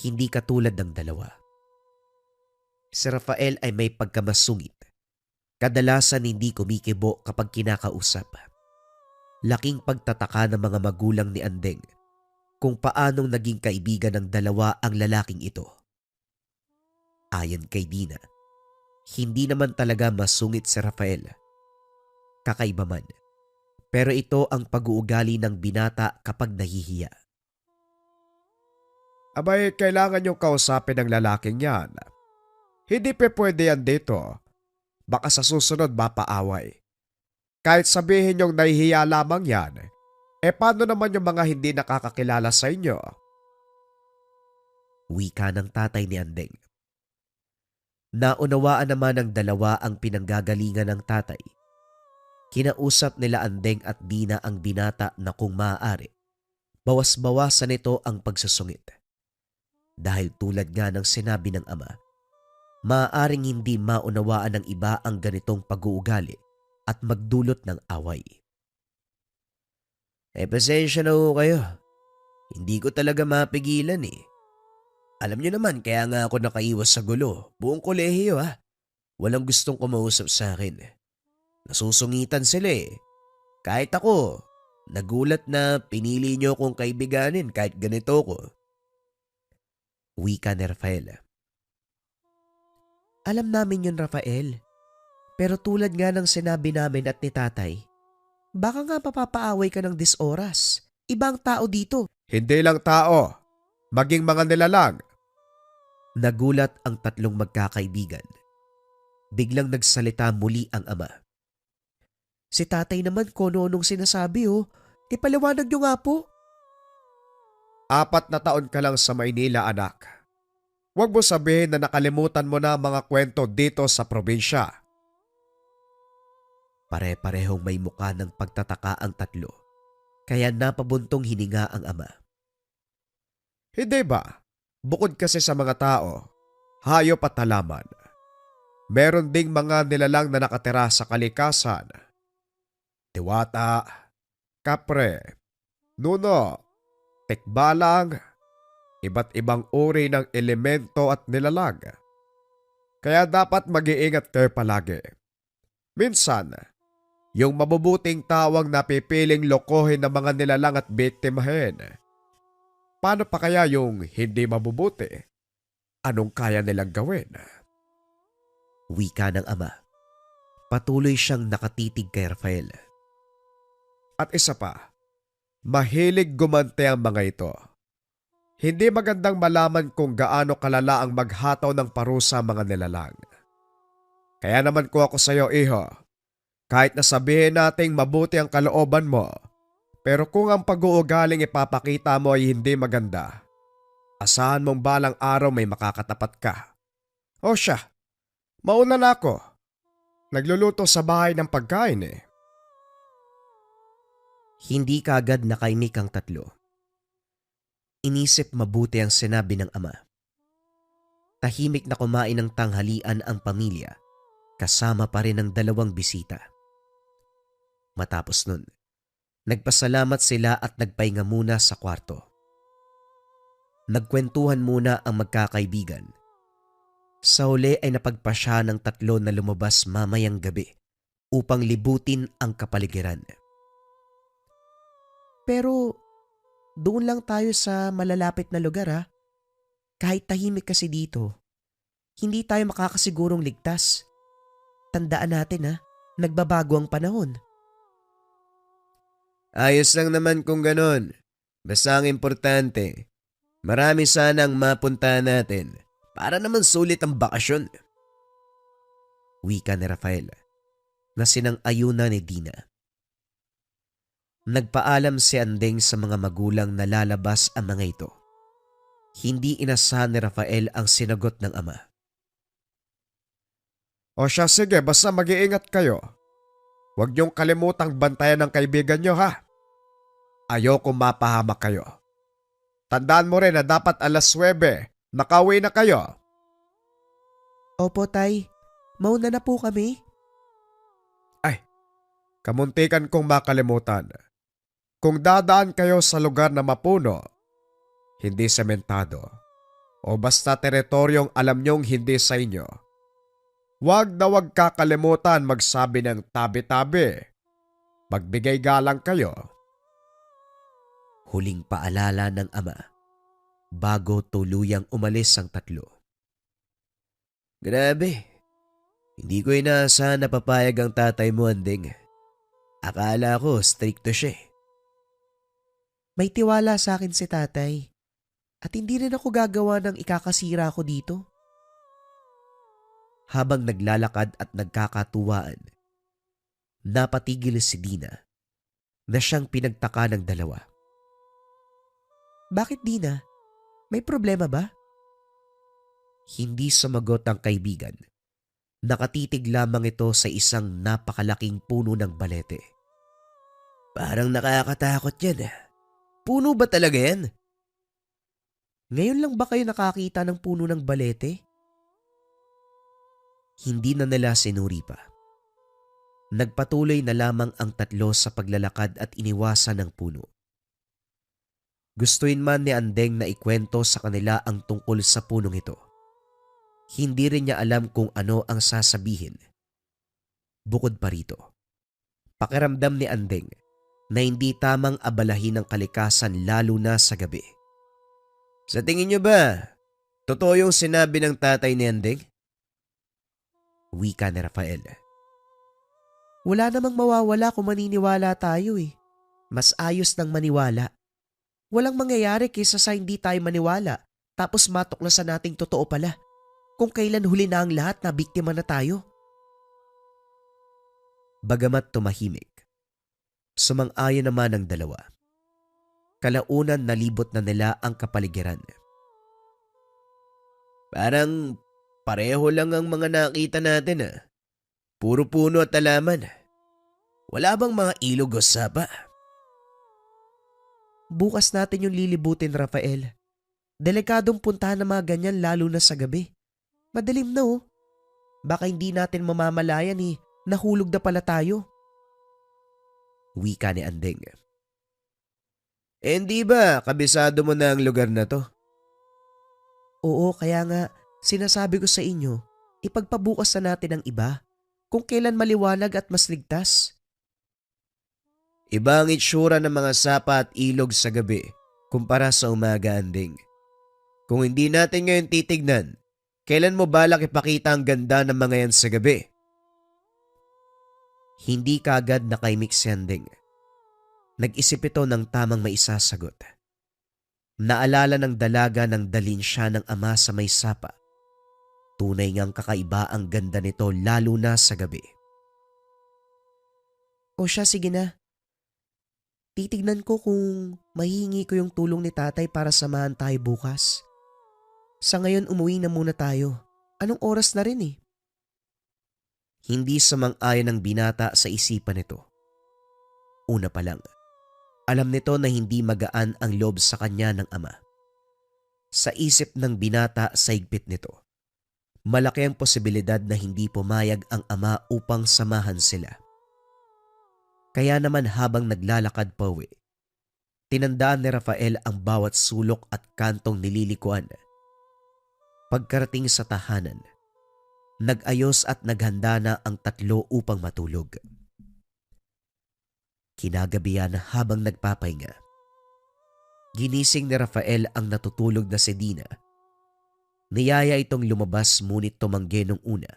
Hindi katulad ng dalawa. Si Rafael ay may pagkamasungit. Kadalasan hindi kumikibo kapag kinakausap. Laking pagtataka ng mga magulang ni Andeng kung paanong naging kaibigan ng dalawa ang lalaking ito. Ayon kay Dina, hindi naman talaga masungit si Rafael. Kakaiba man, pero ito ang pag-uugali ng binata kapag nahihiya. Abay, kailangan niyong kausapin ng lalaking yan. Hindi pwede yan dito. Baka sa susunod mapaaway. Kahit sabihin niyong nahihiya lamang yan, paano naman yung mga hindi nakakakilala sa inyo? Wika ng tatay ni Andeng. Naunawaan naman ng dalawa ang pinanggagalingan ng tatay. Kinausap nila Andeng at Dina ang binata na kung maaari, bawas-bawasan nito ang pagsusungit. Dahil tulad nga ng sinabi ng ama, maaaring hindi maunawaan ng iba ang ganitong pag-uugali at magdulot ng away. Pasensya na ho kayo. Hindi ko talaga mapigilan eh. Alam niyo naman kaya nga ako nakaiwas sa gulo. Buong kolehiyo ha. Walang gustong kumausap sa akin. Nasusungitan sila eh. Kahit ako, nagulat na pinili niyo akong kaibiganin kahit ganito ko. Wika ni Rafael. Alam namin yun, Rafael. Pero tulad nga ng sinabi namin at ni tatay, baka nga papapaaway ka ng disoras. Ibang tao dito. Hindi lang tao, maging mga nilalang. Nagulat ang tatlong magkakaibigan. Biglang nagsalita muli ang ama. Si tatay naman kung ano-anong sinasabi ipaliwanag niyo nga po. 4 na taon ka lang sa Maynila, anak. Huwag mo sabihin na nakalimutan mo na ang mga kwento dito sa probinsya. Pare-parehong may mukha ng pagtataka ang tatlo, kaya napabuntong hininga ang ama. Hindi ba? Bukod kasi sa mga tao, hayop at halaman, meron ding mga nilalang na nakatira sa kalikasan. Diwata, kapre, nuno, tikbalang, iba't ibang uri ng elemento at nilalang. Kaya dapat mag-iingat kayo palagi. Minsan, yung mabubuting tawang napipiling lokohin ng mga nilalang at biktimahin. Paano pa kaya yung hindi mabubuti? Anong kaya nilang gawin? Wika ng ama. Patuloy siyang nakatitig kay Rafael. At isa pa, mahilig gumante ang mga ito. Hindi magandang malaman kung gaano kalala ang maghataw ng parusa mga nilalang. Kaya naman ko ako sa iyo, iho, kahit nasabihin nating mabuti ang kalooban mo, pero kung ang pag-uugaling ipapakita mo ay hindi maganda, asahan mong balang araw may makakatapat ka. O siya, mauna na ako. Nagluluto sa bahay ng pagkain eh. Hindi kaagad nakainik ang tatlo. Inisip mabuti ang sinabi ng ama. Tahimik na kumain ng tanghalian ang pamilya, kasama pa rin ang 2 bisita. Matapos nun, nagpasalamat sila at nagpahinga muna sa kwarto. Nagkwentuhan muna ang magkakaibigan. Sa huli ay napagpasya ng tatlo na lumabas mamayang gabi upang libutin ang kapaligiran. Pero doon lang tayo sa malalapit na lugar ha. Kahit tahimik kasi dito, hindi tayo makakasigurong ligtas. Tandaan natin ha, nagbabago ang panahon. Ayos lang naman kung ganon. Basta ang importante, marami sanang mapuntahan natin para naman sulit ang bakasyon. Wika ni Rafael na sinang-ayuna ni Dina. Nagpaalam si Andeng sa mga magulang na lalabas ang mga ito. Hindi inasahan ni Rafael ang sinagot ng ama. O siya, sige, basta mag-iingat kayo. Huwag niyong kalimutang bantayan ng kaibigan niyo ha. Ayoko mapahamak kayo. Tandaan mo rin na dapat 9:00, nakauwi na kayo. Opo tay, mauna na po kami. Ay, kamuntikan kong makalimutan. Kung dadaan kayo sa lugar na mapuno, hindi sementado, o basta teritoryong alam niyong hindi sa inyo, huwag kakalimutan magsabi ng tabi-tabi. Magbigay galang kayo. Huling paalala ng ama bago tuluyang umalis ang tatlo. Grabe, hindi ko inaasahan na papayag ang tatay mo, Andeng. Akala ko stricto siya. May tiwala sa akin si tatay at hindi rin ako gagawa ng ikakasira ko dito. Habang naglalakad at nagkakatuwaan, napatigil si Dina na siyang pinagtaka ng dalawa. Bakit Dina? May problema ba? Hindi sumagot ang kaibigan. Nakatitig lamang ito sa isang napakalaking puno ng balete. Parang nakakatakot yan. Puno ba talaga yan? Ngayon lang ba kayo nakakita ng puno ng balete? Hindi na nila sinuri pa. Nagpatuloy na lamang ang tatlo sa paglalakad at iniwasan ng puno. Gustuin man ni Andeng na ikwento sa kanila ang tungkol sa punong ito. Hindi rin niya alam kung ano ang sasabihin. Bukod pa rito, Pakiramdam ni Andeng na hindi tamang abalahin ng kalikasan lalo na sa gabi. Sa tingin niyo ba, totoo yung sinabi ng tatay ni Andeng? Wika ni Rafael. Wala namang mawawala kung maniniwala tayo eh. Mas ayos nang maniwala. Walang mangyayari kaysa sa hindi tayo maniwala tapos matuklasan nating totoo pala. Kung kailan huli na ang lahat na biktima na tayo. Bagamat tumahimik, sumang-ayon naman ang dalawa. Kalaunan nalibot na nila ang kapaligiran. Parang pareho lang ang mga nakita natin ah. Puro puno at halaman. Wala bang mga ilog o sapa? Bukas natin yung lilibutin, Rafael. Delikadong puntahan ng mga ganyan lalo na sa gabi. Madilim na oh. Baka hindi natin mamamalayan eh. Nahulog na pala tayo. Wika ni Andeng. Hindi ba kabisado mo na ang lugar na to? Oo, kaya nga sinasabi ko sa inyo, ipagpabukas na natin ang iba kung kailan maliwanag at mas ligtas. Iba ang itsura ng mga sapa at ilog sa gabi kumpara sa umaga, Andeng. Kung hindi natin ngayon titignan, kailan mo balak ipakita ang ganda ng mga yan sa gabi? Hindi kaagad nakaimik si Andeng. Nag-isip ito ng tamang maisasagot. Naalala ng dalaga ng dalin siya ng ama sa may sapa. Tunay ngang kakaiba ang ganda nito lalo na sa gabi. O siya, sige na. Titignan ko kung mahihingi ko yung tulong ni tatay para samahan tayo bukas. Sa ngayon umuwi na muna tayo. Anong oras na rin eh? Hindi sumang-ayon ang binata sa isipan nito. Una pa lang, alam nito na hindi magaan ang loob sa kanya ng ama. Sa isip ng binata sa higpit nito, malaki ang posibilidad na hindi pumayag ang ama upang samahan sila. Kaya naman habang naglalakad pa uwi, tinandaan ni Rafael ang bawat sulok at kantong nililikuan. Pagkarating sa tahanan, nag-ayos at naghanda na ang tatlo upang matulog. Kinagabihan habang nagpapahinga, ginising ni Rafael ang natutulog na si Dina. Niyaya itong lumabas ngunit tumanggi nung una.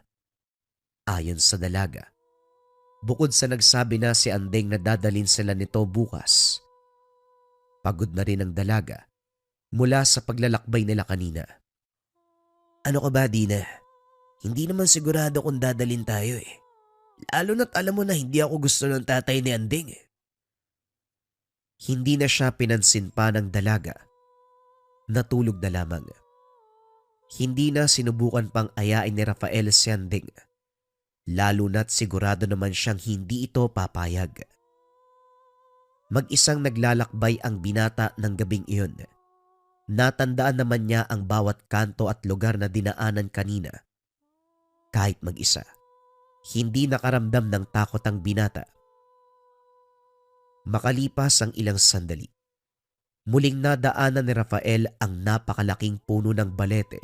Ayon sa dalaga, bukod sa nagsabi na si Andeng na dadalhin sila nito bukas, pagod na rin ang dalaga mula sa paglalakbay nila kanina. Ano ka ba, Dina? Hindi naman sigurado kung dadalhin tayo eh. Lalo na't alam mo na hindi ako gusto ng tatay ni Andeng eh. Hindi na siya pinansin pa ng dalaga. Natulog na lamang. Hindi na sinubukan pang ayain ni Rafael si Andeng. Lalo na't sigurado naman siyang hindi ito papayag. Mag-isang naglalakbay ang binata ng gabing iyon. Natandaan naman niya ang bawat kanto at lugar na dinaanan kanina. Kahit mag-isa, hindi nakaramdam ng takot ang binata. Makalipas ang ilang sandali, muling nadaanan ni Rafael ang napakalaking puno ng balete.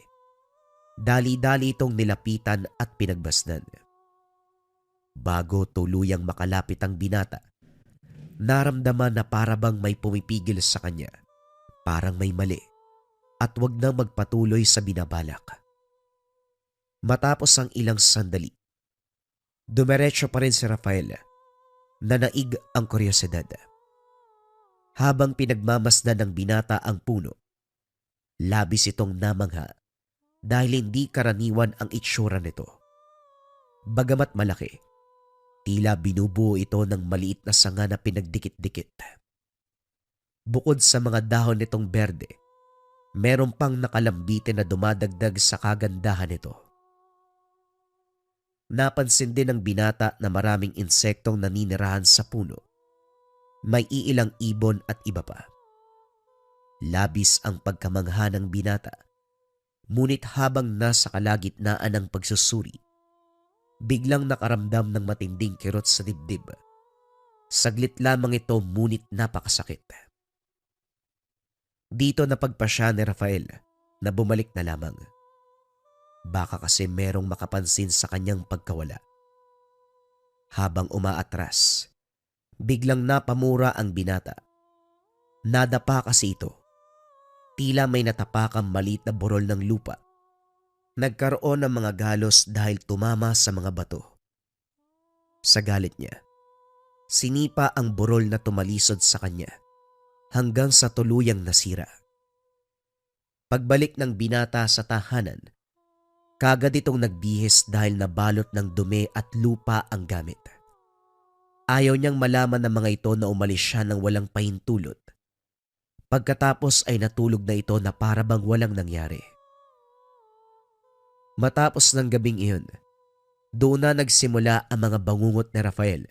Dali-dali itong nilapitan at pinagbasnan. Bago tuluyang makalapit ang binata, naramdaman na parabang may pumipigil sa kanya. Parang may mali at wag nang magpatuloy sa binabalak. Matapos ang ilang sandali, dumiretso pa rin si Rafael na naig ang kuryosidad. Habang pinagmamasdan ng binata ang puno, labis itong namangha dahil hindi karaniwan ang itsura nito. Bagamat malaki, tila binubuo ito ng maliit na sanga na pinagdikit-dikit. Bukod sa mga dahon nitong berde, meron pang nakalambitin na dumadagdag sa kagandahan nito. Napansin din ng binata na maraming insektong naninirahan sa puno. May iilang ibon at iba pa. Labis ang pagkamangha ng binata, ngunit habang nasa kalagitnaan ng pagsusuri, biglang nakaramdam ng matinding kirot sa dibdib. Saglit lamang ito ngunit napakasakit. Dito napagpasya ni Rafael na bumalik na lamang. Baka kasi merong makapansin sa kanyang pagkawala. Habang umaatras, Biglang napamura ang binata. Nadapa kasi ito. Tila may natapakang maliit na burol ng lupa. Nagkaroon ng mga galos dahil tumama sa mga bato. Sa galit niya, sinipa ang burol na tumalisod sa kanya hanggang sa tuluyang nasira. Pagbalik ng binata sa tahanan, kagad itong nagbihis dahil nabalot ng dumi at lupa ang gamit. Ayaw niyang malaman ng mga ito na umalis siya ng walang pahintulot. Pagkatapos ay natulog na ito na para bang walang nangyari. Matapos ng gabing iyon, doon na nagsimula ang mga bangungot ni Rafael.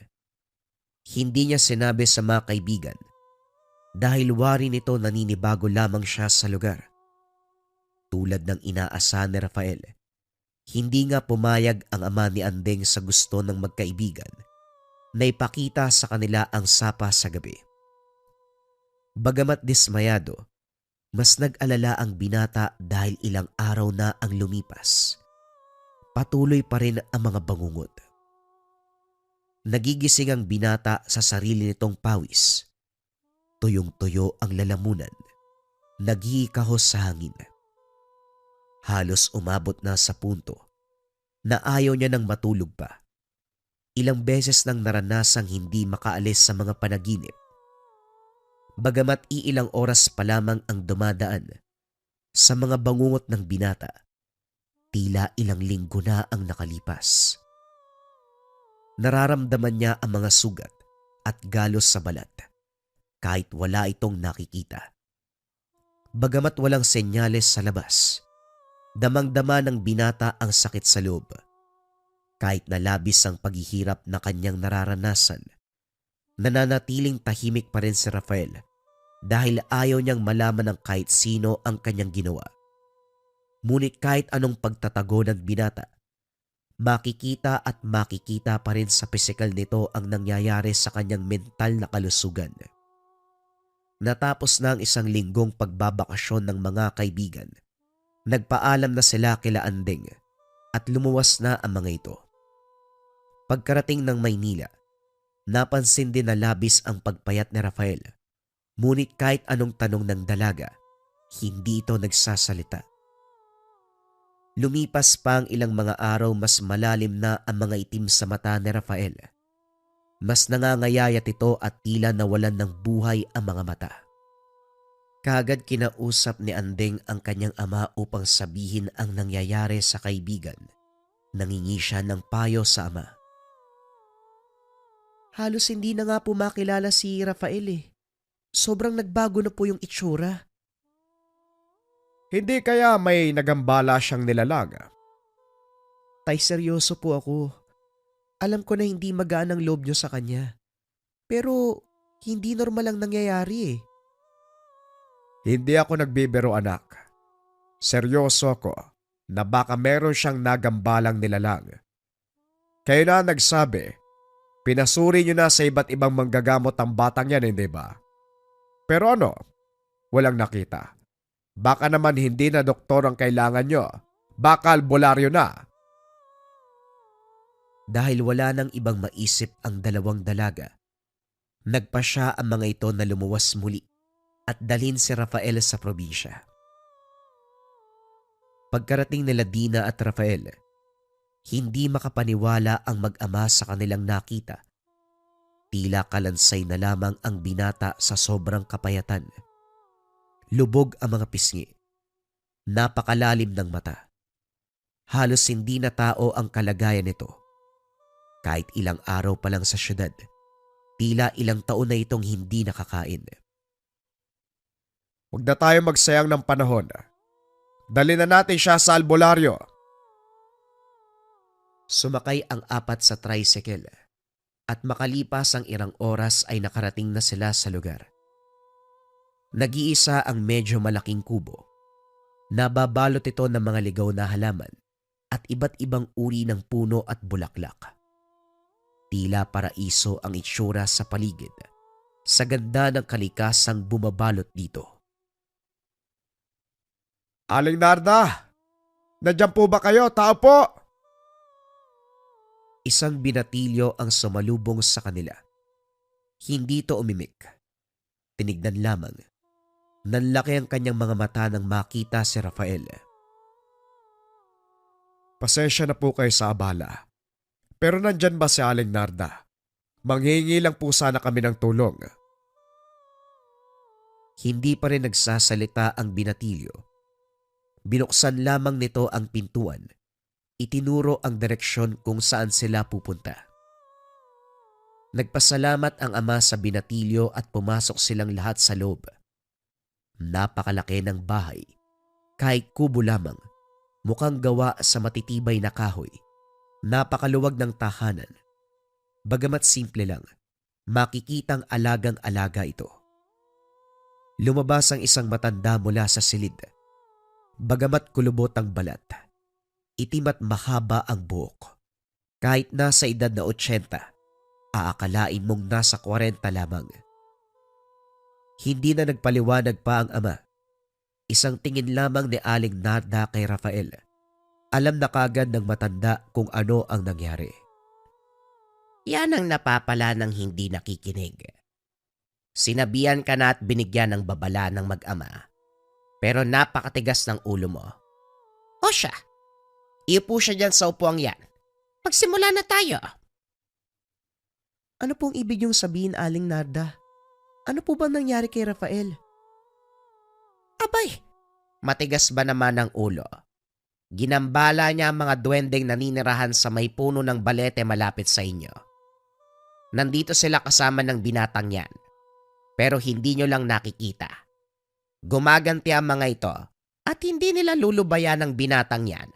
Hindi niya sinabi sa mga kaibigan dahil wari nito naninibago lamang siya sa lugar. Tulad ng inaasahan ni Rafael, hindi nga pumayag ang ama ni Andeng sa gusto ng magkaibigan na ipakita sa kanila ang sapa sa gabi. Bagamat dismayado, mas nag-alala ang binata dahil ilang araw na ang lumipas. Patuloy pa rin ang mga bangungot. Nagigising ang binata sa sarili nitong pawis. Tuyong-tuyo ang lalamunan. Naghihikahos sa hangin. Halos umabot na sa punto na ayaw niya nang matulog pa. Ilang beses nang naranasang hindi makaalis sa mga panaginip. Bagamat iilang oras pa lamang ang dumadaan sa mga bangungot ng binata, tila ilang linggo na ang nakalipas. Nararamdaman niya ang mga sugat at galos sa balat kahit wala itong nakikita. Bagamat walang senyales sa labas, damang-dama ng binata ang sakit sa loob. Kahit na labis ang paghihirap na kanyang nararanasan, nananatiling tahimik pa rin si Rafael dahil ayaw niyang malaman ng kahit sino ang kanyang ginawa. Ngunit kahit anong pagtatago ng binata, makikita at makikita pa rin sa pisikal nito ang nangyayari sa kanyang mental na kalusugan. Natapos na ang isang linggong pagbabakasyon ng mga kaibigan. Nagpaalam na sila kila Andeng at lumuwas na ang mga ito. Pagkarating ng Maynila, napansin din na labis ang pagpayat ni Rafael. Ngunit kahit anong tanong ng dalaga, hindi ito nagsasalita. Lumipas pa ang ilang mga araw, mas malalim na ang mga itim sa mata ni Rafael. Mas nangangayayat ito at tila nawalan ng buhay ang mga mata. Kaagad kinausap ni Andeng ang kanyang ama upang sabihin ang nangyayari sa kaibigan. Nangingi siya ng payo sa ama. Halos hindi na nga po makilala si Rafael eh. Sobrang nagbago na po yung itsura. Hindi kaya may nagambala siyang nilalaga? Tay, seryoso po ako. Alam ko na hindi magaan ang loob niyo sa kanya. Pero hindi normal ang nangyayari eh. Hindi ako nagbibiro, anak. Seryoso ako na baka meron siyang nagambalang nilalang. Kayo na nagsabi, pinasuri niyo na sa iba't ibang manggagamot ang batang yan, hindi ba? Pero ano? Walang nakita. Baka naman hindi na doktor ang kailangan niyo. Baka albularyo na. Dahil wala nang ibang maisip ang dalawang dalaga, nagpasya ang mga ito na lumuwas muli at dalhin si Rafael sa probinsya. Pagkarating nila Dina at Rafael, hindi makapaniwala ang mag-ama sa kanilang nakita. Tila kalansay na lamang ang binata sa sobrang kapayatan. Lubog ang mga pisngi. Napakalalim ng mata. Halos hindi na tao ang kalagayan nito. Kahit ilang araw pa lang sa syudad, tila ilang taon na itong hindi nakakain. Huwag na tayo magsayang ng panahon. Dali na natin siya sa albularyo. Sumakay ang apat sa tricycle at makalipas ang ilang oras ay nakarating na sila sa lugar. Nag-iisa ang medyo malaking kubo. Nababalot ito ng mga ligaw na halaman at iba't ibang uri ng puno at bulaklak. Tila paraiso ang itsura sa paligid sa ganda ng kalikasang bumabalot dito. Aling Narda, nandiyan po ba kayo? Tao po! Isang binatilyo ang sumalubong sa kanila. Hindi to umimik. Tinignan lamang. Nanlaki ang kanyang mga mata nang makita si Rafael. Pasensya na po kayo sa abala. Pero nandyan ba si Aling Narda? Manghingi lang po sana kami ng tulong. Hindi pa rin nagsasalita ang binatilyo. Binuksan lamang nito ang pintuan. Itinuro ang direksyon kung saan sila pupunta. Nagpasalamat ang ama sa binatilyo at pumasok silang lahat sa loob. Napakalaki ng bahay. Kahit kubo lamang, mukhang gawa sa matitibay na kahoy. Napakaluwag ng tahanan. Bagamat simple lang, makikitang alagang-alaga ito. Lumabas ang isang matanda mula sa silid. Bagamat kulubot ang balat, itim at mahaba ang buhok. Kahit nasa edad na 80, aakalain mong nasa 40 lamang. Hindi na nagpaliwanag pa ang ama. Isang tingin lamang ni Aling Narda kay Rafael. Alam na kagad ng matanda kung ano ang nangyari. Yan ang napapala ng hindi nakikinig. Sinabihan ka na at binigyan ng babala ng mag-ama. Pero napakatigas ng ulo mo. O siya, iupo siya dyan sa upuang yan. Magsimula na tayo. Ano pong ibig yung sabihin, Aling Narda? Ano po ba nangyari kay Rafael? Abay, matigas ba naman ang ulo? Ginambala niya ang mga duwendeng naninirahan sa may puno ng balete malapit sa inyo. Nandito sila kasama ng binatang yan, pero hindi nyo lang nakikita. Gumaganti ang mga ito at hindi nila lulubayan ang binatang yan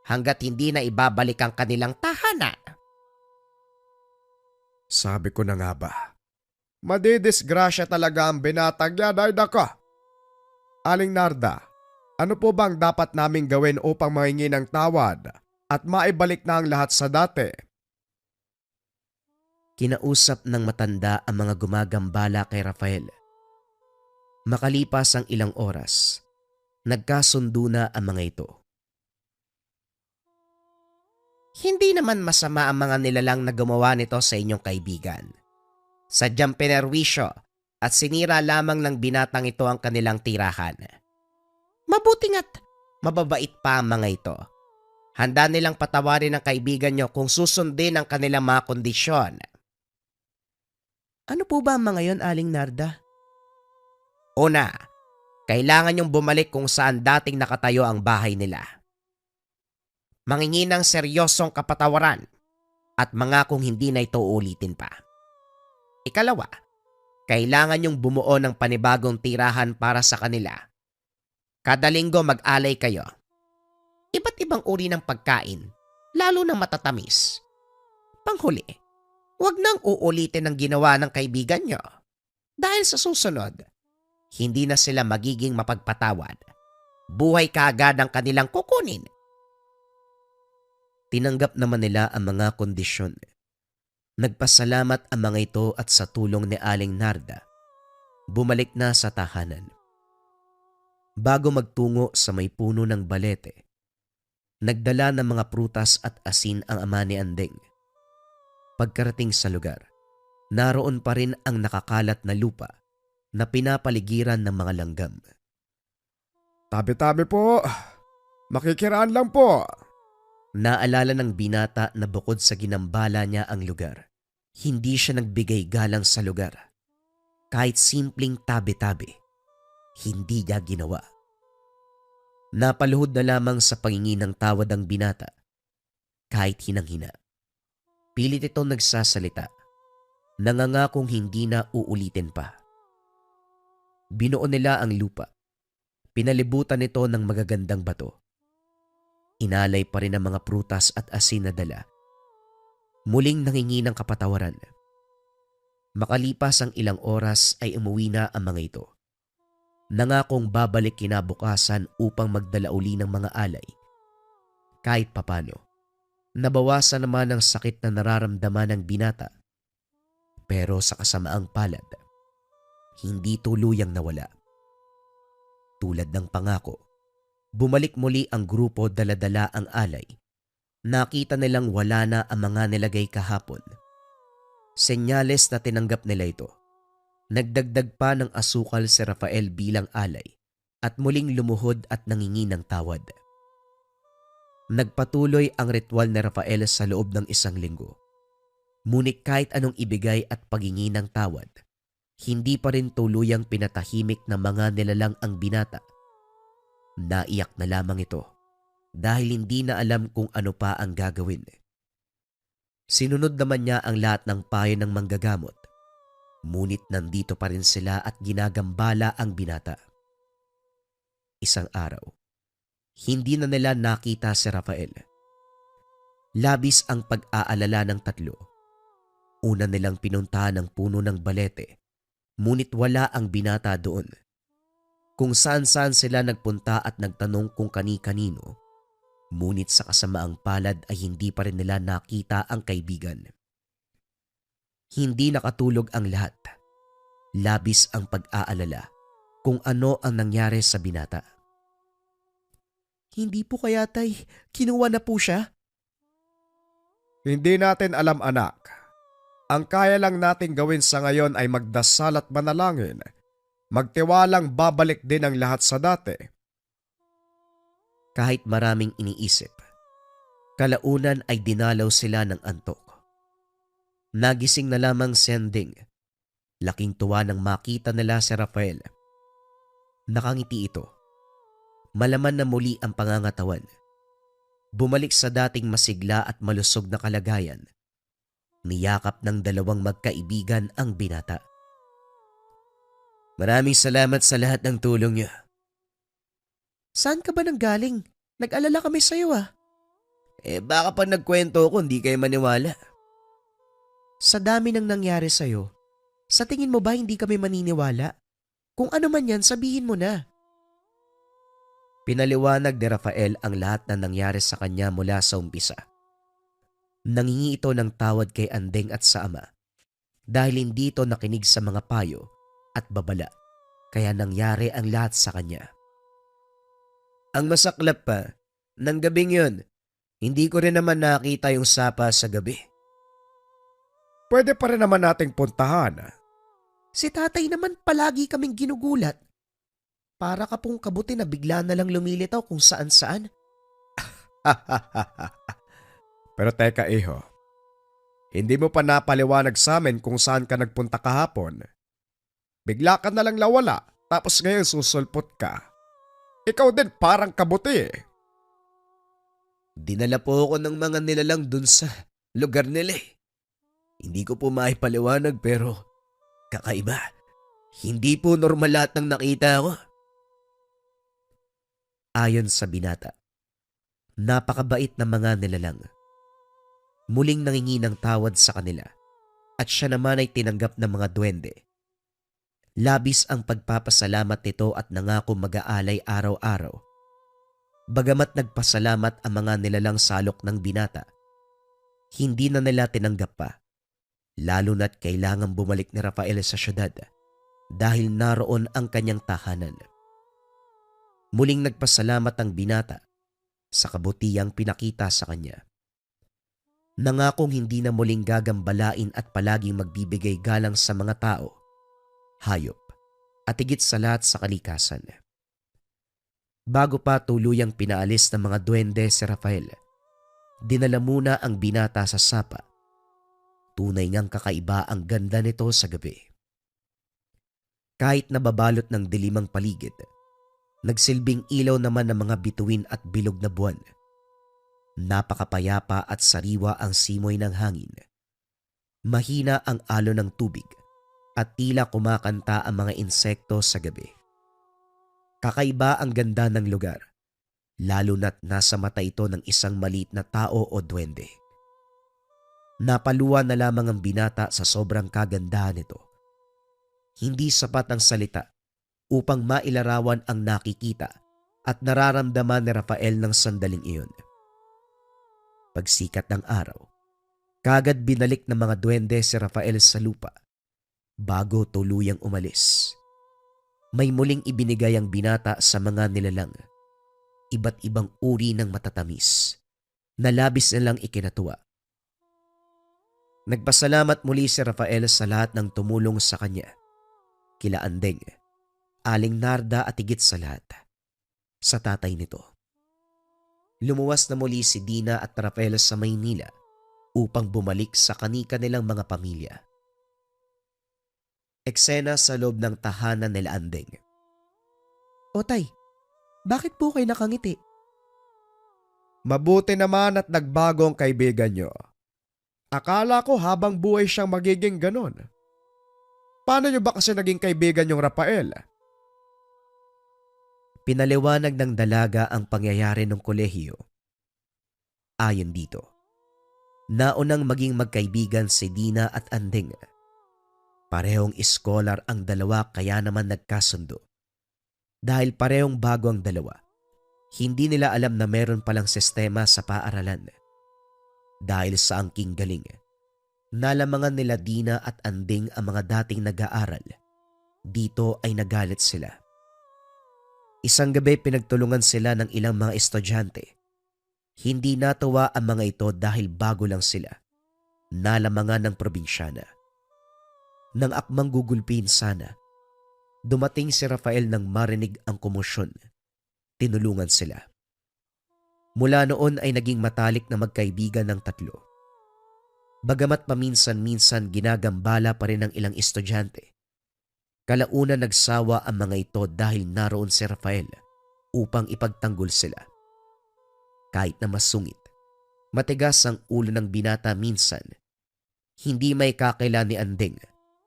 hanggat hindi na ibabalik ang kanilang tahanan. Sabi ko na nga ba, madidisgrasya talaga ang binatang yan ay nako. Aling Narda, ano po bang dapat naming gawin upang mahingi ng tawad at maibalik na ang lahat sa dati? Kinausap ng matanda ang mga gumagambala kay Rafael. Makalipas ang ilang oras, nagkasundo na ang mga ito. Hindi naman masama ang mga nilalang na gumawa nito sa inyong kaibigan. Sadyang pinerwisyo at sinira lamang ng binatang ito ang kanilang tirahan. Mabuti nga't mababait pa ang mga ito. Handa nilang patawarin ang kaibigan nyo kung susundin ang kanilang mga kondisyon. Ano po ba ang mga yon, Aling Narda? Una, kailangan yung bumalik kung saan dating nakatayo ang bahay nila. Mangingi ng seryosong kapatawaran at mangakong hindi na ito ulitin pa. Ikalawa, kailangan yung bumuo ng panibagong tirahan para sa kanila. Kada linggo mag-alay kayo. Iba't ibang uri ng pagkain, lalo na matatamis. Panghuli, huwag nang uulitin ang ginawa ng kaibigan nyo. Dahil sa susunod, hindi na sila magiging mapagpatawad. Buhay kaagad ang kanilang kukunin. Tinanggap naman nila ang mga kondisyon. Nagpasalamat ang mga ito at sa tulong ni Aling Narda, bumalik na sa tahanan. Bago magtungo sa may puno ng balete, nagdala ng mga prutas at asin ang ama ni Andeng. Pagkarating sa lugar, naroon pa rin ang nakakalat na lupa na pinapaligiran ng mga langgam. Tabi-tabi po, makikiraan lang po. Naalala ng binata na bukod sa ginambala niya ang lugar, hindi siya nagbigay galang sa lugar. Kahit simpleng tabi-tabi, hindi niya ginawa. Napaluhod na lamang sa pangingi ng tawad ang binata, kahit hinang-hina. Pilit itong nagsasalita, nangangakong hindi na uulitin pa. Binuo nila ang lupa, pinalibutan ito ng magagandang bato. Inalay pa rin ang mga prutas at asin na dala. Muling nangingi ng kapatawaran. Makalipas ang ilang oras ay umuwi na ang mga ito. Nangakong babalik kinabukasan upang magdala uli ng mga alay. Kahit papano, nabawasan naman ang sakit na nararamdaman ng binata. Pero sa kasamaang palad, hindi tuluyang nawala. Tulad ng pangako, bumalik muli ang grupo dala-dala ang alay. Nakita nilang wala na ang mga nilagay kahapon. Senyales na tinanggap nila ito. Nagdagdag pa ng asukal si Rafael bilang alay at muling lumuhod at nangingi ng tawad. Nagpatuloy ang ritual ni Rafael sa loob ng 1 linggo. Ngunit kahit anong ibigay at paghingi ng tawad, hindi pa rin tuluyang pinatahimik ng mga nilalang ang binata. Naiyak na lamang ito dahil hindi na alam kung ano pa ang gagawin. Sinunod naman niya ang lahat ng payo ng manggagamot, ngunit nandito pa rin sila at ginagambala ang binata. Isang araw, hindi na nila nakita si Rafael. Labis ang pag-aalala ng tatlo. Una nilang pinuntahan ang puno ng balete, ngunit wala ang binata doon. Kung saan-saan sila nagpunta at nagtanong kung kani-kanino, ngunit sa kasamaang palad ay hindi pa rin nila nakita ang kaibigan. Hindi nakatulog ang lahat. Labis ang pag-aalala kung ano ang nangyari sa binata. Hindi po kaya, tay, kinuha na po siya? Hindi natin alam, anak. Ang kaya lang nating gawin sa ngayon ay magdasal at manalangin. Magtiwalang babalik din ang lahat sa dati. Kahit maraming iniisip, kalaunan ay dinalaw sila ng antok. Nagising na lamang si Anding. Laking tuwa nang makita nila si Rafael. Nakangiti ito. Malaman na muli ang pangangatawan. Bumalik sa dating masigla at malusog na kalagayan. Niyakap ng dalawang magkaibigan ang binata. Maraming salamat sa lahat ng tulong niyo. Saan ka ba nanggaling? Nag-alala kami sa'yo ah. Baka pag nagkwento ko hindi kayo maniwala. Sa dami ng nangyari sa'yo, sa tingin mo ba hindi kami maniniwala? Kung ano man yan, sabihin mo na. Pinaliwanag ni Rafael ang lahat na nangyari sa kanya mula sa umpisa. Nangingi ito ng tawad kay Andeng at sa ama dahil hindi ito nakinig sa mga payo at babala, kaya nangyari ang lahat sa kanya. Ang masaklap pa, ng gabing yun, hindi ko rin naman nakita yung sapa sa gabi. Pwede pa rin naman nating puntahan. Si tatay naman palagi kaming ginugulat. Para ka pong kabuti na bigla na lang lumilitaw kung saan-saan. Pero teka, iho. Hindi mo pa napaliwanag sa amin kung saan ka nagpunta kahapon. Bigla ka na lang nawala, tapos ngayon susulpot ka. Ikaw din parang kabuti eh. Dinala po ako ng mga nilalang dun sa lugar nila eh. Hindi ko po maipaliwanag pero kakaiba. Hindi po normal lahat ng nakita ko. Ayon sa binata, napakabait na mga nilalang. Muling nangingi ng tawad sa kanila at siya naman ay tinanggap ng mga duwende. Labis ang pagpapasalamat nito at nangako mag-aalay araw-araw. Bagamat nagpasalamat ang mga nilalang salok ng binata, hindi na nila tinanggap pa, lalo na't kailangang bumalik ni Rafael sa syudad dahil naroon ang kanyang tahanan. Muling nagpasalamat ang binata sa kabutihang pinakita sa kanya. Nangakong hindi na muling gagambalain at palaging magbibigay galang sa mga tao, hayop, at higit sa lahat sa kalikasan. Bago pa tuluyang pinaalis ng mga duwende si Rafael, dinala muna ang binata sa sapa. Tunay ngang kakaiba ang ganda nito sa gabi. Kahit nababalot ng dilimang paligid, nagsilbing ilaw naman ng mga bituin at bilog na buwan. Napakapayapa at sariwa ang simoy ng hangin. Mahina ang alon ng tubig at tila kumakanta ang mga insekto sa gabi. Kakaiba ang ganda ng lugar, lalo na't nasa mata ito ng isang maliit na tao o duwende. Napaluwa na lamang ang binata sa sobrang kagandahan nito. Hindi sapat ang salita upang mailarawan ang nakikita at nararamdaman ni Rafael ng sandaling iyon. Pagsikat ng araw, kagad binalik ng mga duwende si Rafael sa lupa bago tuluyang umalis. May muling ibinigay ang binata sa mga nilalang, iba't ibang uri ng matatamis na labis nilang ikinatuwa. Nagpasalamat muli si Rafael sa lahat ng tumulong sa kanya. Kila Andeng, Aling Narda at higit sa lahat, sa tatay nito. Lumuwas na muli si Dina at Rafael sa Maynila upang bumalik sa kani-kanilang mga pamilya. Eksena sa loob ng tahanan nila Andeng. O tay, bakit po kayo nakangiti? Mabuti naman at nagbago ang kaibigan nyo. Akala ko habang buhay siyang magiging ganon. Paano nyo ba kasi naging kaibigan yung Rafael? Pinaliwanag ng dalaga ang pangyayari ng kolehiyo. Ayon dito, naunang maging magkaibigan si Dina at Andeng. Parehong iskolar ang dalawa kaya naman nagkasundo. Dahil parehong bago ang dalawa, hindi nila alam na meron palang sistema sa paaralan. Dahil sa angking galing, nalamangan nila Dina at Andeng ang mga dating nag-aaral. Dito ay nagalit sila. Isang gabi pinagtulungan sila ng ilang mga estudyante. Hindi natuwa ang mga ito dahil bago lang sila. Nalamangan ng probinsyana. Nang akmang gugulpin sana, dumating si Rafael nang marinig ang komosyon. Tinulungan sila. Mula noon ay naging matalik na magkaibigan ng tatlo. Bagamat paminsan-minsan ginagambala pa rin ng ilang estudyante, kalaunan nagsawa ang mga ito dahil naroon si Rafael upang ipagtanggol sila. Kahit na masungit, matigas ang ulo ng binata minsan, hindi may kakila ni Andeng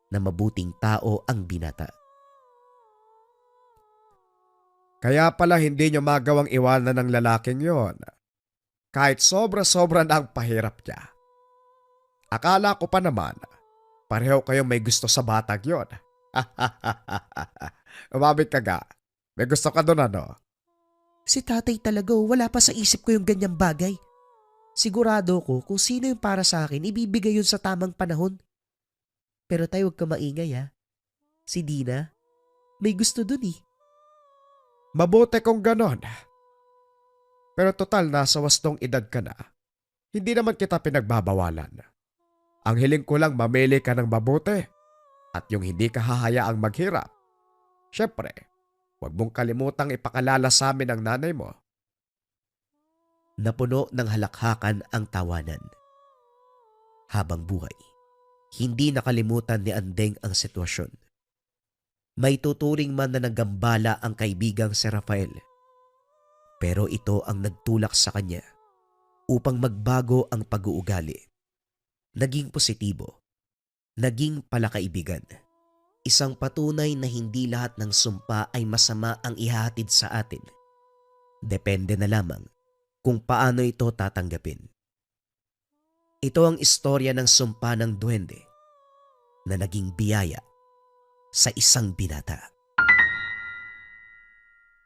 na mabuting tao ang binata. Kaya pala hindi nyo magawang iwanan ng lalaking yon. Kahit sobra-sobra na ang pahirap niya. Akala ko pa naman, pareho kayong may gusto sa batang yon. Umamig ka ga. May gusto ka doon ano? Si tatay talaga, wala pa sa isip ko yung ganyang bagay. Sigurado ko kung sino yung para sa akin, ibibigay yun sa tamang panahon. Pero tayo huwag ka maingay ha. Si Dina, may gusto dun eh. Mabuti kung ganon. Pero total nasa wastong edad ka na. Hindi naman kita pinagbabawalan. Ang hiling ko lang mamili ka ng mabuti at yung hindi ka hahayaang maghirap. Syempre, huwag mong kalimutang ipakalala sa amin ang nanay mo. Napuno ng halakhakan ang tawanan. Habang buhay, hindi nakalimutan ni Andeng ang sitwasyon. May tuturing man na nagambala ang kaibigang si Rafael. Pero ito ang nagtulak sa kanya upang magbago ang pag-uugali. Naging positibo. Naging palakaibigan. Isang patunay na hindi lahat ng sumpa ay masama ang ihahatid sa atin. Depende na lamang kung paano ito tatanggapin. Ito ang istorya ng sumpa ng duwende na naging biyaya sa isang binata.